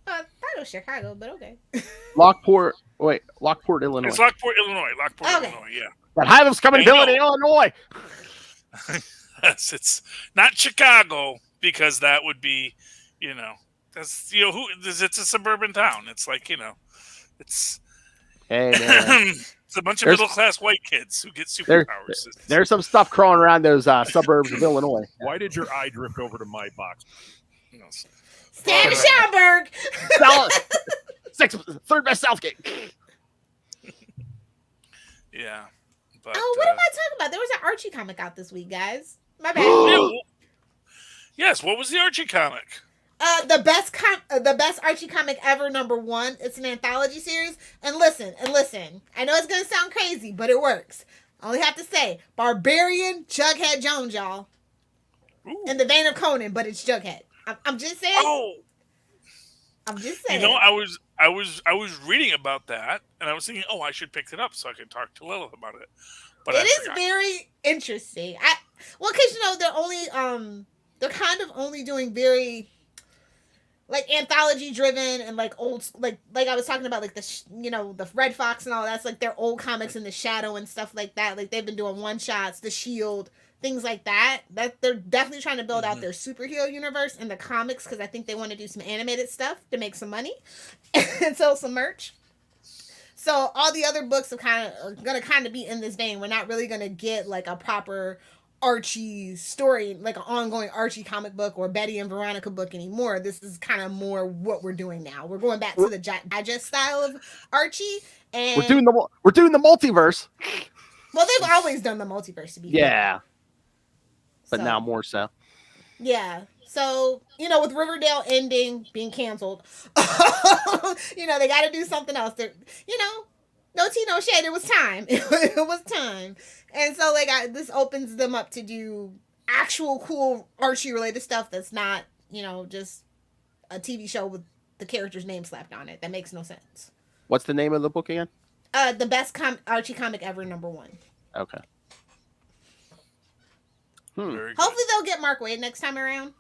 I thought it was Chicago, but okay. Lockport, Illinois. It's Lockport, Illinois. Okay. Illinois. Yeah. That Hive's coming I to know. Illinois. Yes, it's not Chicago because that would be, that's it's a suburban town. It's like it's Hey man, it's a bunch of There's- middle class white kids who get There- superpowers. there's some stuff crawling around those suburbs of Illinois. Why did your eye drift over to my box? Stan Schomburg. third best Southgate. Yeah. But, Oh, what am I talking about? There was an Archie comic out this week, guys. My bad. Yes, what was the Archie comic? The best Archie comic ever, #1. It's an anthology series. And listen. I know it's gonna sound crazy, but it works. I only have to say, Barbarian Jughead Jones, y'all. Ooh. In the vein of Conan, but it's Jughead. I'm just saying. Oh, I'm just saying. you know, I was reading about that, and I was thinking, oh, I should pick it up so I could talk to Lilith about it. But it is very interesting. Because they're kind of only doing very like anthology driven and like old like I was talking about like the Red Fox and all that's like their old comics in the Shadow and stuff like that. Like they've been doing one shots, the Shield, things like that. That they're definitely trying to build out their superhero universe in the comics because I think they want to do some animated stuff to make some money and sell some merch. So all the other books are gonna be in this vein. We're not really gonna get like a proper Archie story, like an ongoing Archie comic book or Betty and Veronica book anymore. This is kind of more what we're doing now. We're going back to the digest style of Archie, and we're doing the multiverse. Well, they've always done the multiverse to be fair. But now more so. Yeah. So, with Riverdale being canceled, they got to do something else. No tea, no shade. It was time. It was time. And so, this opens them up to do actual cool Archie-related stuff that's not, just a TV show with the character's name slapped on it. That makes no sense. What's the name of the book again? The best Archie comic ever, #1. Okay. Hopefully they'll get Mark Waid next time around.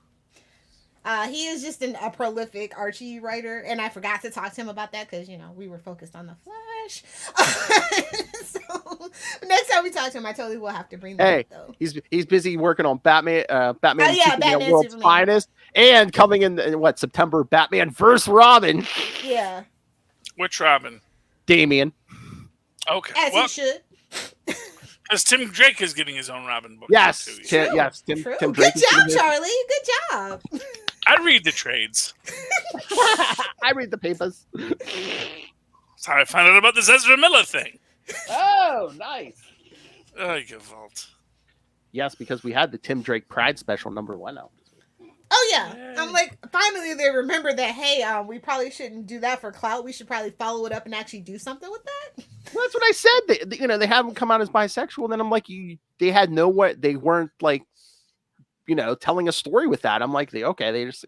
He is just a prolific Archie writer, and I forgot to talk to him about that because we were focused on the Flash. So next time we talk to him, I totally will have to bring that up, though. He's busy working on Batman. Batman World's Superman. Finest, and coming in September, Batman vs. Robin. Yeah. Which Robin? Damian. Okay. As he should. Because Tim Drake is getting his own Robin book. Yes. Too, Tim Drake. Good job, Charlie. Good job. I read the trades. I read the papers. That's how I found out about this Ezra Miller thing. Oh, nice. Oh, you vault. Yes, because we had the Tim Drake Pride special #1 out. Oh, yeah. I'm like, finally they remember that, hey, we probably shouldn't do that for clout. We should probably follow it up and actually do something with that. Well, that's what I said. They haven't come out as bisexual. And then I'm like, they had they weren't like, telling a story with that. I'm like, they just,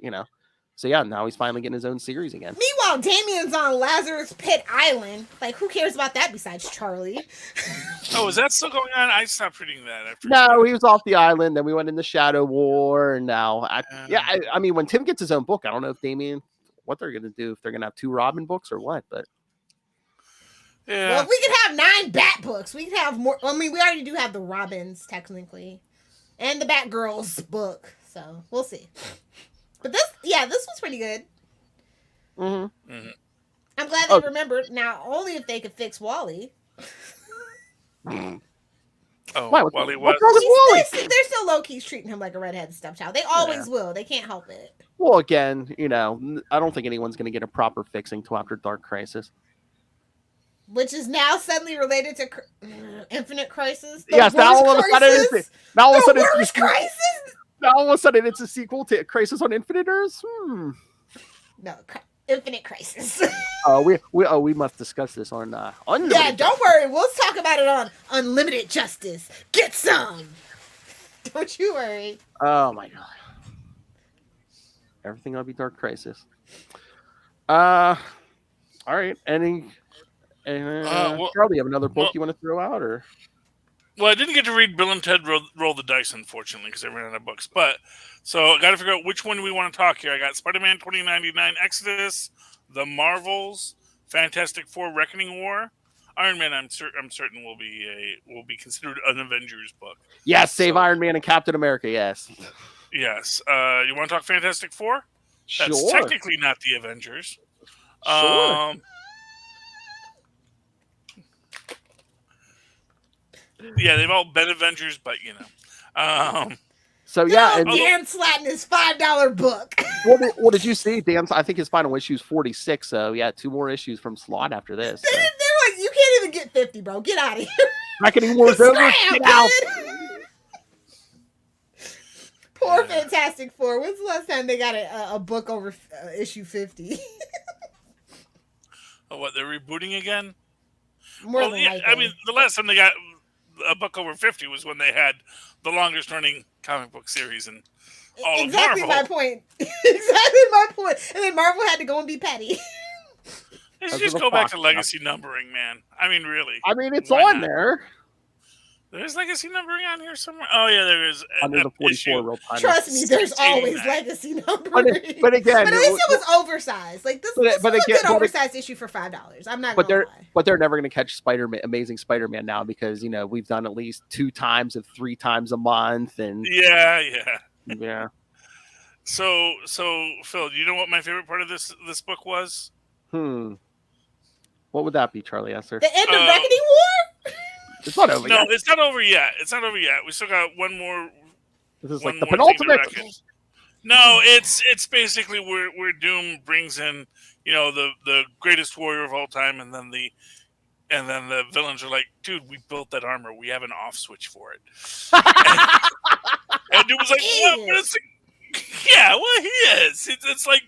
So yeah, now he's finally getting his own series again. Meanwhile, Damien's on Lazarus Pit Island. Like, who cares about that besides Charlie? Oh, is that still going on? I stopped reading that. No, he was off the island. Then we went into Shadow War, and now, I mean, when Tim gets his own book, I don't know if Damien, what they're gonna do, if they're gonna have 2 Robin books or what, but. Yeah. Well, if we could have 9 Bat books, we could have more. I mean, we already do have the Robins technically, and the Batgirls book. So we'll see. But this was pretty good. Mm-hmm. Mm-hmm. I'm glad they remembered. Now, only if they could fix Wally. Oh, Why? Wally What's was. wrong with Wally? They're still low key treating him like a redheaded stepchild. They always will. They can't help it. Well, again, I don't think anyone's going to get a proper fixing till after Dark Crisis. Which is now suddenly related to Infinite Crisis. Yes, now all of a sudden it's a sequel to Crisis on Infinite Earths. No, Infinite Crisis. We must discuss this on Unlimited. Yeah, don't worry. We'll talk about it on Unlimited Justice. Get some. Don't you worry. Oh my god. Everything will be Dark Crisis. All right. Charlie, you have another book you want to throw out, or? Well, I didn't get to read Bill and Ted Roll the Dice, unfortunately, because I ran out of books. But so I got to figure out which one we want to talk here. I got Spider-Man 2099 Exodus, The Marvels, Fantastic Four Reckoning War, Iron Man. I'm certain will be considered an Avengers book. Yes, save Iron Man and Captain America. Yes. Yes. You want to talk Fantastic Four? That's Sure. technically not the Avengers. Sure. Yeah, they've all been Avengers, but So yeah, and Dan Slatton his $5 book. what did you see? Dan, I think his final issue is 46. So yeah, 2 more issues from Slot after this. So. They're like, you can't even get 50, bro. Get out of here. Reckoning War's over. Get out. Poor Fantastic Four. When's the last time they got a book over issue 50? Oh, what, they're rebooting again? More than likely. I mean, the last time they got a book over 50 was when they had the longest running comic book series in all exactly of Marvel. my point. Exactly my point. And then Marvel had to go and be petty. They should just go back to legacy numbering, man. I mean, really. I mean, it's Why on not? there. There's legacy numbering on here somewhere. Oh yeah, there is. Under the 44 real time. Trust me, there's 16, always man. legacy numbering. But again, at least it was oversized. Like this was a good oversized issue for $5. I'm not gonna lie. But they're never going to catch Amazing Spider-Man now because we've done at least 2 times of 3 times a month, and yeah. So Phil, do you know what my favorite part of this book was? What would that be, Charlie Esser? The end of Reckoning War? It's not over yet. No, it's not over yet. We still got one more. This is like the penultimate. No, it's basically where Doom brings in, the greatest warrior of all time, and then the villains are like, dude, we built that armor. We have an off switch for it. and Doom was like, what? Yeah, well, he is. It's like.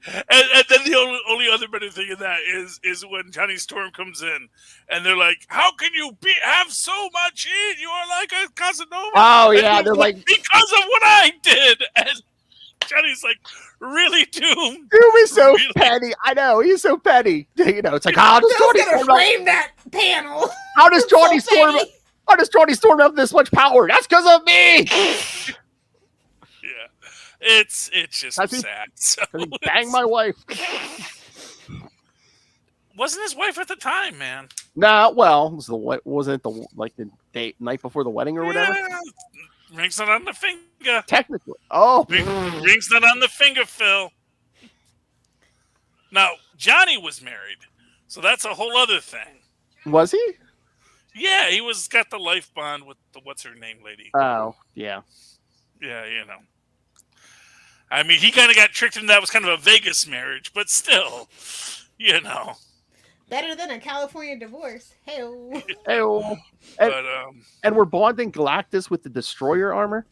And then the only other better thing in that is when Johnny Storm comes in, and they're like, "How can you have so much in? You are like a Casanova." Oh yeah, they're like, because of what I did. And Johnny's like, "Really, Doom? Doom is so petty. I know he's so petty. It's like, how does Johnny Storm frame that panel? How does Johnny Storm? How does Johnny Storm have this much power? That's because of me. It's just sad. So he banged my wife. Wasn't his wife at the time, man? Nah, well, wasn't it the night before the wedding or whatever? Ring's not on the finger. Technically. Oh. Ring's not on the finger, Phil. Now, Johnny was married, so that's a whole other thing. Was he? Yeah, he got the life bond with the what's-her-name lady. Oh, yeah. Yeah, I mean, he kind of got tricked into that was kind of a Vegas marriage, but still, Better than a California divorce. Hey-o. Hey-o. And we're bonding Galactus with the Destroyer armor?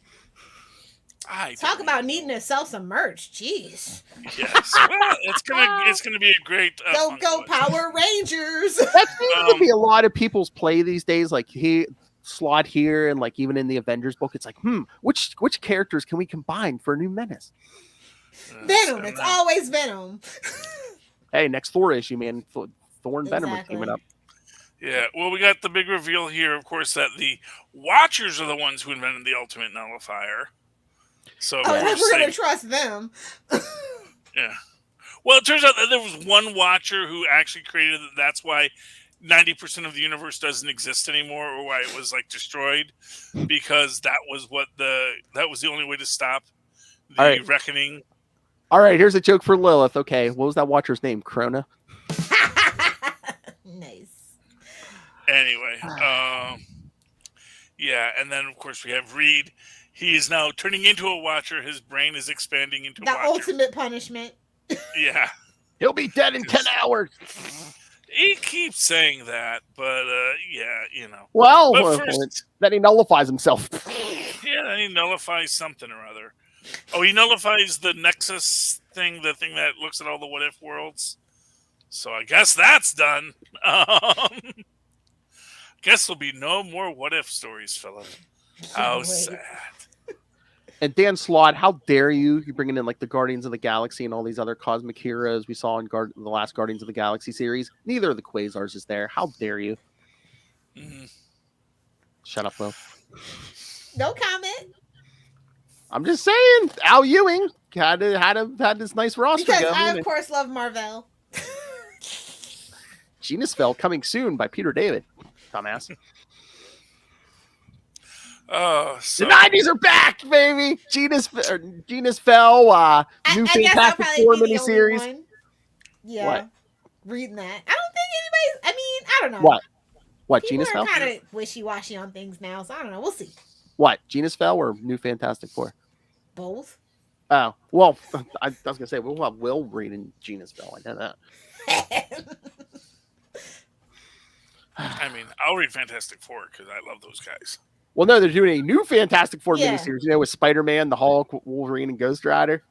Talk about needing to sell some merch. Jeez. Yes. Well, it's gonna be a great go Power Rangers. That seems to be a lot of people's play these days. Like Slot here, and like even in the Avengers book, it's like, which characters can we combine for a new menace? Venom. It's always Venom. Hey, next Thor issue, man. Thor and Venom are teaming up. Yeah, well, we got the big reveal here, of course, that the Watchers are the ones who invented the Ultimate Nullifier. So we're going to trust them. Yeah. Well, it turns out that there was one Watcher who actually created it. That's why 90% of the universe doesn't exist anymore, or why it was like destroyed, because that was the only way to stop the reckoning. All right, here's a joke for Lilith. Okay, what was that Watcher's name? Krona? Nice. Anyway, yeah, and then of course we have Reed. He is now turning into a Watcher. His brain is expanding into the Watcher. Ultimate punishment. Yeah. He'll be dead in 10 hours. He keeps saying that, but Well, first, then he nullifies himself. Yeah, then he nullifies something or other. Oh, he nullifies the Nexus thing, the thing that looks at all the what-if worlds. So I guess that's done. Guess there'll be no more what-if stories, Philip. How sad. And Dan Slott, how dare you? You're bringing in like the Guardians of the Galaxy and all these other cosmic heroes we saw in the last Guardians of the Galaxy series. Neither of the Quasars is there. How dare you? Mm-hmm. Shut up, Will. No comment. I'm just saying, Al Ewing had this nice roster. Because I, of course, love Marvel. Genus Fell coming soon by Peter David. Dumbass. So the 90s are back, baby. Genus Fell, new Fantastic Four miniseries. Yeah. What? Reading that. I don't think anybody's. I don't know. What? People Genus Fell? are kind of wishy-washy on things now, so I don't know. We'll see. What? Genus Fell or New Fantastic Four? Both. Oh, well, I was gonna say we'll have Will reading Genus Fell. I know that. I mean, I'll read Fantastic Four because I love those guys. Well, no, they're doing a new Fantastic Four Yeah. miniseries. With Spider-Man, the Hulk, Wolverine, and Ghost Rider.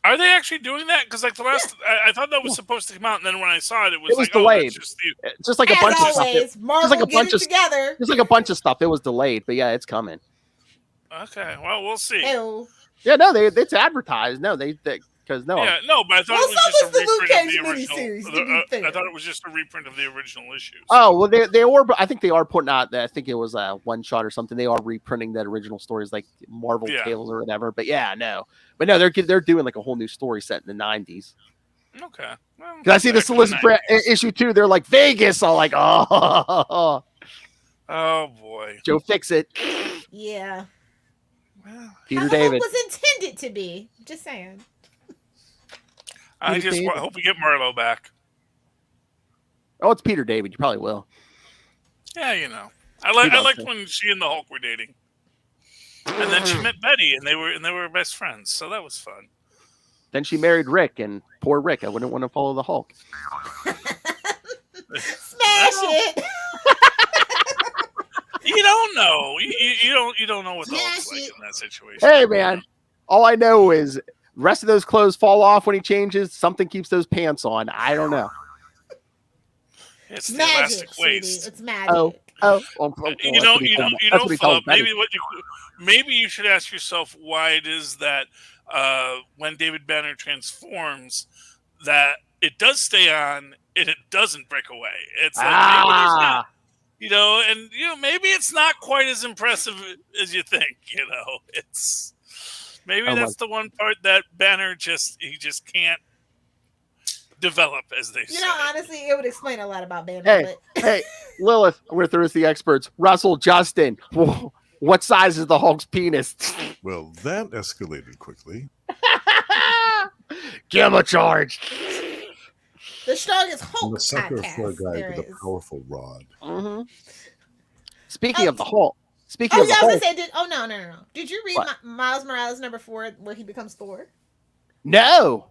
Are they actually doing that? Because like the last, I thought that was supposed to come out, and then when I saw it, it was like, delayed. Oh, that's just the... Just like a As bunch of always, stuff. Marvel Just like a get bunch it of together. Just like a bunch of stuff. It was delayed, but yeah, it's coming. Okay, well, we'll see. Ew. Yeah, no, it's advertised. No, because no. Yeah, no, but I thought Well, it was so just a was the Luke reprint of Cage the original. miniseries, to be fair. I thought it was just a reprint of the original issues. Oh well, they were. I think they are putting out. I think it was a one shot or something. They are reprinting the original stories, like Marvel Tales or whatever. But yeah, no, they're doing like a whole new story set in the '90s. Okay. Well, Because I see the solicit issue 2. They're like Vegas. All like, oh boy, Joe Fix-It. Yeah. Peter How the David Hulk was intended to be. Just saying. I just hope we get Marlo back. Oh, it's Peter David. You probably will. Yeah, I liked when she and the Hulk were dating, and then she met Betty, and they were best friends. So that was fun. Then she married Rick, and poor Rick. I wouldn't want to follow the Hulk. Smash it. You don't know. You don't know what the Hulk's like in that situation. Hey, man. All I know is rest of those clothes fall off when he changes. Something keeps those pants on. I don't know. It's the magic, elastic waist. Sweetie. It's magic. You don't follow. Maybe you should ask yourself why it is that when David Banner transforms, that it does stay on and it doesn't break away. It's like maybe maybe it's not quite as impressive as you think. It's maybe that's the one part that Banner just can't develop, as they say. Honestly, it would explain a lot about Banner. Hey, Lilith, I'm going to throw this to the experts. Russell, Justin, what size is the Hulk's penis? Well, that escalated quickly. Give him a charge. The strongest Hulk I'm a sucker podcast for a guy there with is. a powerful rod. Mm-hmm. Speaking of the Hulk. I was going to say, no. Did you read Miles Morales #4 where he becomes Thor? No.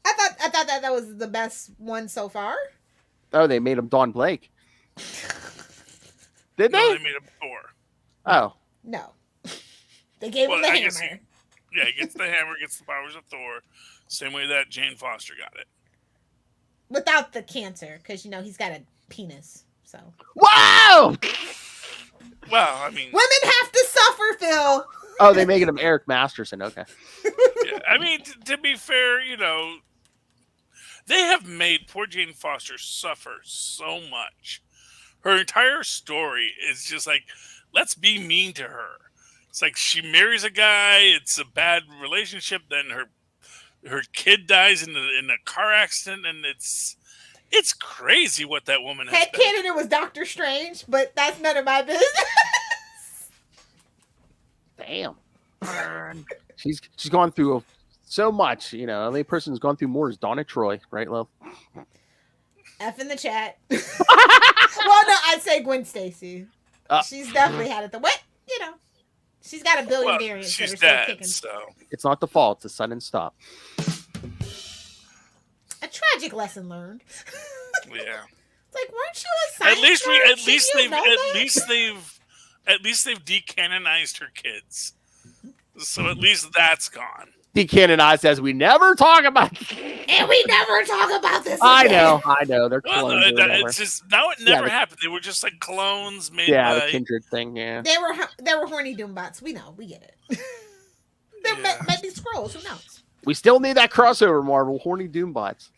I thought that was the best one so far. Oh, they made him Don Blake. Did they? No, they made him Thor. Oh. No. They gave him the hammer. He gets the hammer, gets the powers of Thor. Same way that Jane Foster got it. Without the cancer, because, he's got a penis. So. Wow! Well, I mean... Women have to suffer, Phil! Oh, they making him Eric Masterson. Okay. Yeah, I mean, to be fair, they have made poor Jane Foster suffer so much. Her entire story is just like, let's be mean to her. It's like she marries a guy, it's a bad relationship, then her kid dies in a car accident, and it's crazy what that woman has been. Headcanon, it was Doctor Strange, but that's none of my business. Damn. She's gone through so much, the only person who's gone through more is Donna Troy, right, love? F in the chat. Well, no, I'd say Gwen Stacy. She's definitely had it. She's got a billion variants. She's that are still dead, kicking. so It's not the fault. It's a sudden stop. A tragic lesson learned. Yeah. It's like, weren't you a science At least they've decanonized her kids. So at least that's gone. Decanonized as we never talk about. And we never talk about this again. I know. They're clones. It's just now it never happened. They were just like clones made by... the kindred thing, yeah. They were horny Doombots. We know. We get it. There might be scrolls. Who knows? We still need that crossover, Marvel. Horny Doombots.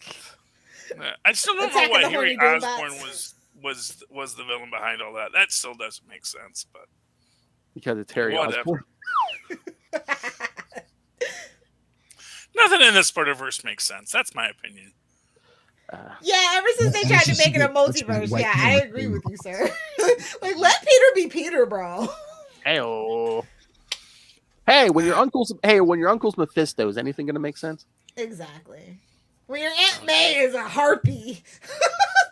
I still don't know why Harry horny Osborn was the villain behind all that. That still doesn't make sense, but because it's Harry Osborn. Nothing in this Spider-Verse makes sense. That's my opinion. Ever since they tried to make it a multiverse, I agree with you, sir. Like, let Peter be Peter, bro. Hey, when your uncle's Mephisto, is anything gonna make sense? Exactly. When your Aunt May is a harpy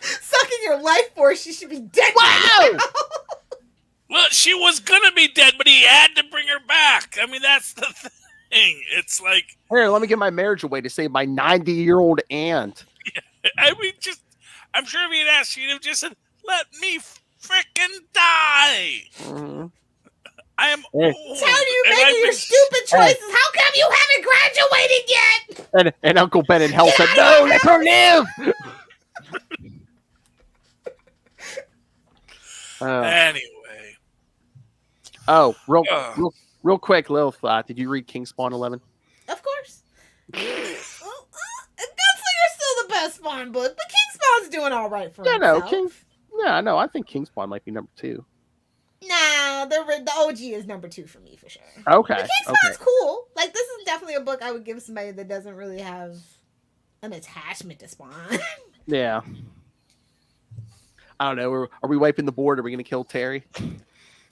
sucking your life force, she should be dead. Wow! Well, she was gonna be dead, but he had to bring her back. I mean, that's the thing. It's like, Here, let me give my marriage away to save my 90-year-old aunt. I mean, I'm sure if he had asked, she'd have just said, "Let me frickin' die." Mhm. I am Hey. old. Tell you and making I've your been- stupid choices. How come you haven't graduated yet? And Uncle Ben in hell said, "No, let her live." Anyway. Real quick, Lilith, did you read Kingspawn 11? Of course. Well, Gunslinger's still the best Spawn book, but Kingspawn's doing all right for himself. I think Kingspawn might be number 2. Nah, the OG is number 2 for me for sure. Okay. But Kingspawn's cool. Like, this is definitely a book I would give somebody that doesn't really have an attachment to Spawn. Yeah. I don't know. Are we wiping the board? Are we going to kill Terry?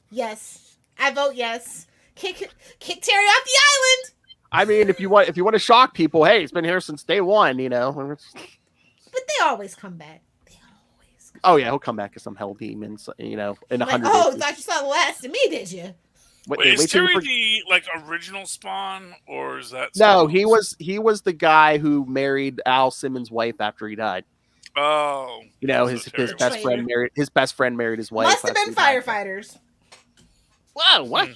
Yes, I vote yes. Kick Terry off the island. I mean, if you want to shock people, hey, it's been here since day 1, you know. But they always come back. Oh yeah, he'll come back as some hell demons, you know, in 100 Oh, years. thought you saw the last of me, did you? Wait, is Terry the original Spawn, or is that? No, he was the guy who married Al Simmons' wife after he died. Oh, you know, his best friend married his wife. Must have been firefighters. Whoa, what?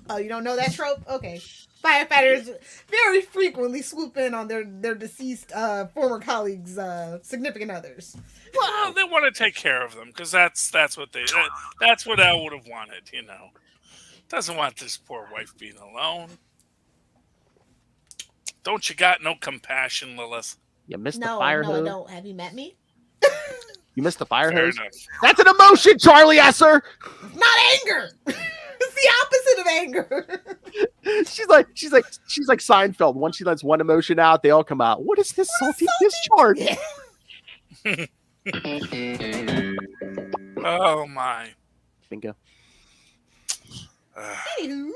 Oh, you don't know that trope? Okay. Firefighters very frequently swoop in on their deceased former colleagues' significant others. Well, they want to take care of them because that's what Al would have wanted. You know, doesn't want this poor wife being alone. Don't you got no compassion, Lilith? You missed the fire hose. No, I don't. Have you met me? You missed the fire Fair hose. enough. That's an emotion, Charlie Esser. Not anger. It's the opposite of anger. She's like Seinfeld. Once she lets one emotion out, they all come out. What is this salty discharge? Oh my. Bingo. Anywho.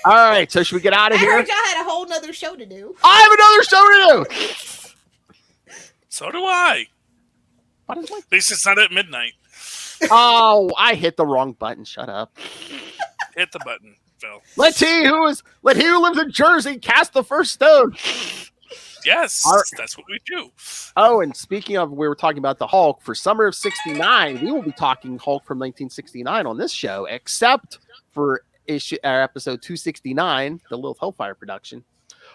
All right, so should we get out of I here? heard y'all had a whole nother show to do. I have another show to do. So do I. What is At least it's not at midnight. Oh, I hit the wrong button. Shut up. Hit the button, Phil. Let he who lives in Jersey cast the first stone. Yes, that's what we do. Oh, and speaking of, we were talking about the Hulk for summer of '69. We will be talking Hulk from 1969 on this show, except for episode 269, the Lilith Hellfire production.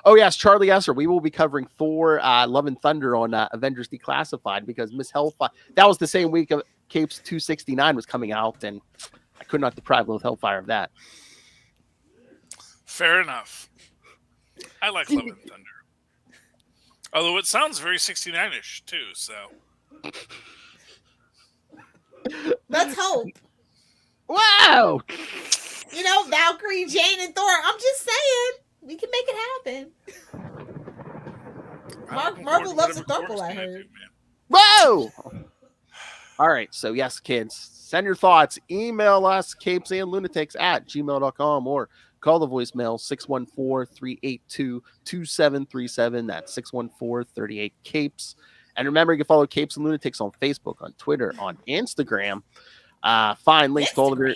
Oh yes, Charlie Esser. We will be covering Thor: Love and Thunder on Avengers Declassified because Miss Hellfire. That was the same week of Capes 269 was coming out, and I could not deprive Lilith Hellfire of that. Fair enough. I like Love and Thunder. Although it sounds very 69-ish too, so. Let's hope. Wow. You know, Valkyrie, Jane, and Thor. I'm just saying, we can make it happen. Marvel loves a throuple, I heard. Whoa! All right, so yes, kids, send your thoughts. Email us, CapesandLunatics@gmail.com, or call the voicemail 614-382-2737. That's 614-38-CAPES. And remember, you can follow Capes and Lunatics on Facebook, on Twitter, on Instagram. Find links to all of your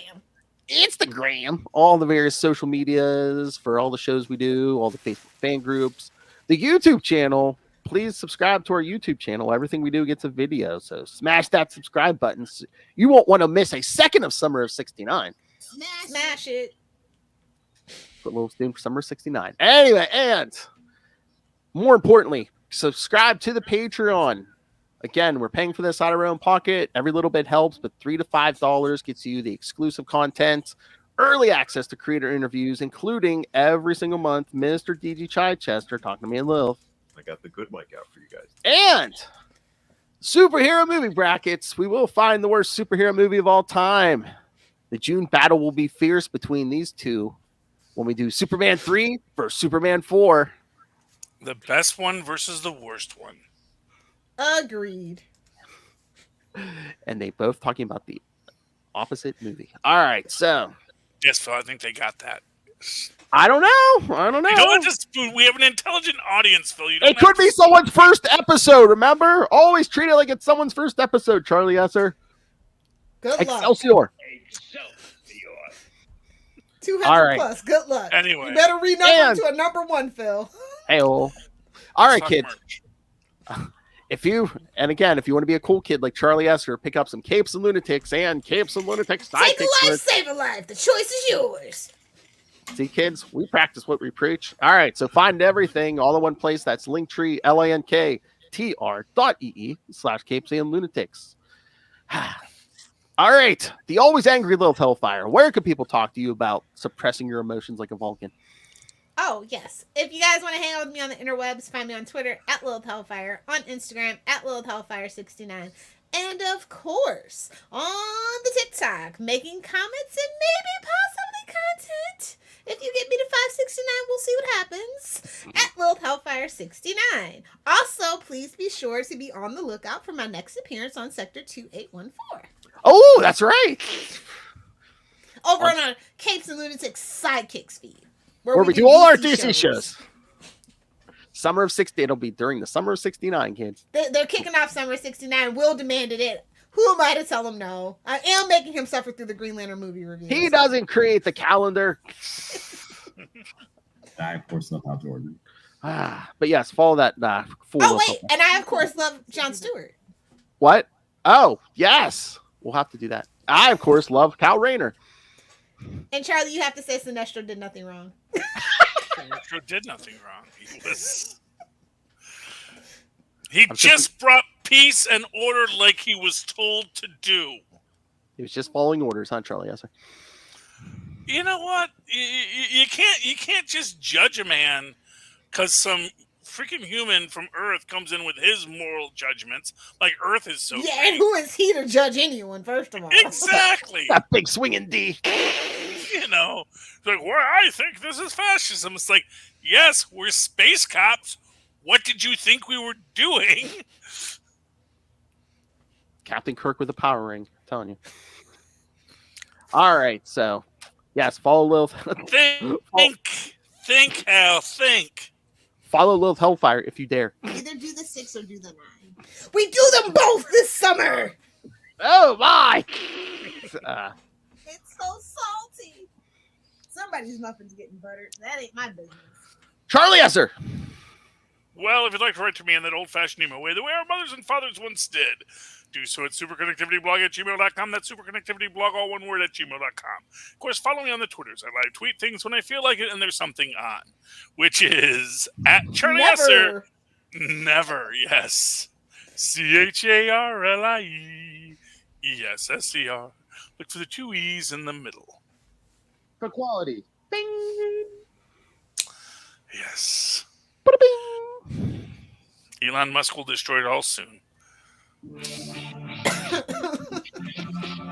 Instagram, all the various social medias for all the shows we do, all the Facebook fan groups, the YouTube channel. Please subscribe to our YouTube channel. Everything we do gets a video, so smash that subscribe button. You won't want to miss a second of Summer of '69. Smash it. Put Lilith's doing for Summer of '69. Anyway, and more importantly, subscribe to the Patreon. Again, we're paying for this out of our own pocket. Every little bit helps, but $3 to $5 gets you the exclusive content, early access to creator interviews, including every single month, Mr. DG Chichester talking to me and Lilith. I got the good mic out for you guys. And superhero movie brackets. We will find the worst superhero movie of all time. The June battle will be fierce between these two when we do Superman 3 versus Superman 4. The best one versus the worst one. Agreed. And they both talking about the opposite movie. All right, so. Yes, Phil, I think they got that. I don't know. You don't just, we have an intelligent audience, Phil. It could be someone's first episode, remember? Always treat it like it's someone's first episode, Charlie Esser. Good luck. Excelsior. 200 All right. plus. Good luck. Anyway. You better renumber to a number 1, Phil. Hey-oh. All right, Suck kids. merch. If you want to be a cool kid like Charlie Esser, pick up some Capes and Lunatics and Capes and Lunatics. Take a life, save a life. The choice is yours. See, kids, we practice what we preach. All right, so find everything all in one place. That's Linktree, linktr.ee/Capes and Lunatics. All right, the always angry Lilith Hellfire. Where can people talk to you about suppressing your emotions like a Vulcan? Oh, yes. If you guys want to hang out with me on the interwebs, find me on Twitter at Lilith Hellfire, on Instagram at Lilith Hellfire69, and of course, on the TikTok, making comments and maybe possibly content. If you get me to 569, we'll see what happens. At Lilith Hellfire69. Also, please be sure to be on the lookout for my next appearance on Sector 2814. Oh, that's right. Over on our Capes and Lunatics Sidekicks feed. Where we do all our DC shows. Summer of 60. It'll be during the summer of 69, kids. They're kicking off summer of 69. Will demanded it. Who am I to tell him no? I am making him suffer through the Green Lantern movie review. He doesn't create the calendar. I, of course, love how to order. But yes, follow that. Oh, wait. And I, of course, love Jon Stewart. What? Oh, yes. We'll have to do that. I, of course, love Cal Rayner. And Charlie, you have to say Sinestro did nothing wrong. Sinestro did nothing wrong. He just brought peace and order like he was told to do. He was just following orders, huh, Charlie? Yes, sir. You know what? You can't just judge a man because some freaking human from Earth comes in with his moral judgments. Like Earth is so. Yeah, and who is he to judge anyone? First of all, exactly. That big swinging D. You know, it's like, well, I think this is fascism. It's like, yes, we're space cops. What did you think we were doing? Captain Kirk with a power ring. I'm telling you. All right, so yes, follow Lilith. Think, Hal, think. Follow Lilith Hellfire if you dare. Either do the 6 or do the 9. We do them both this summer. Oh my! It's so salty. Somebody's muffin's getting buttered. That ain't my business. Charlie Esser. Well, if you'd like to write to me in that old-fashioned emo way, the way our mothers and fathers once did, do so at superconnectivityblog@gmail.com. That's superconnectivityblog, all one word, at gmail.com. Of course, follow me on the Twitters. I live tweet things when I feel like it and there's something on, which is at Charlie Esser. Never, yes. CharlieEsser. Look for the 2 E's in the middle. For quality. Bing. Yes. Ba-da-bing. Elon Musk will destroy it all soon.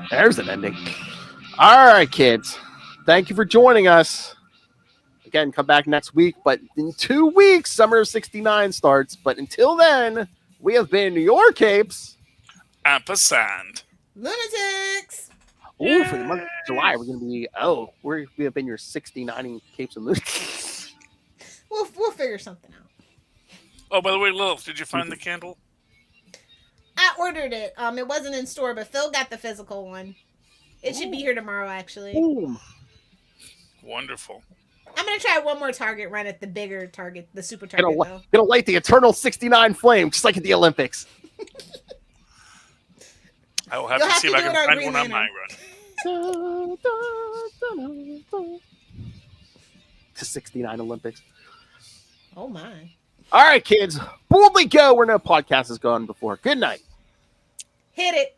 There's an ending. All right, kids. Thank you for joining us. Again, come back next week. But in 2 weeks, Summer of 69 starts. But until then, we have been your Capes. Ampersand. Lunatics. Oh, for the month of July, we're going to be, we have been your 69 Capes and Lunatics. We'll figure something out. Oh, by the way, Lilith, did you find the candle? I ordered it. It wasn't in store, but Phil got the physical one. It should be here tomorrow, actually. Boom. Wonderful. I'm gonna try one more Target run at the bigger Target, the Super Target. Gonna light the eternal 69 flame, just like at the Olympics. I will have to see if I can find one on my run. The 69 Olympics. Oh my. All right, kids. Boldly go where no podcast has gone before. Good night. Hit it.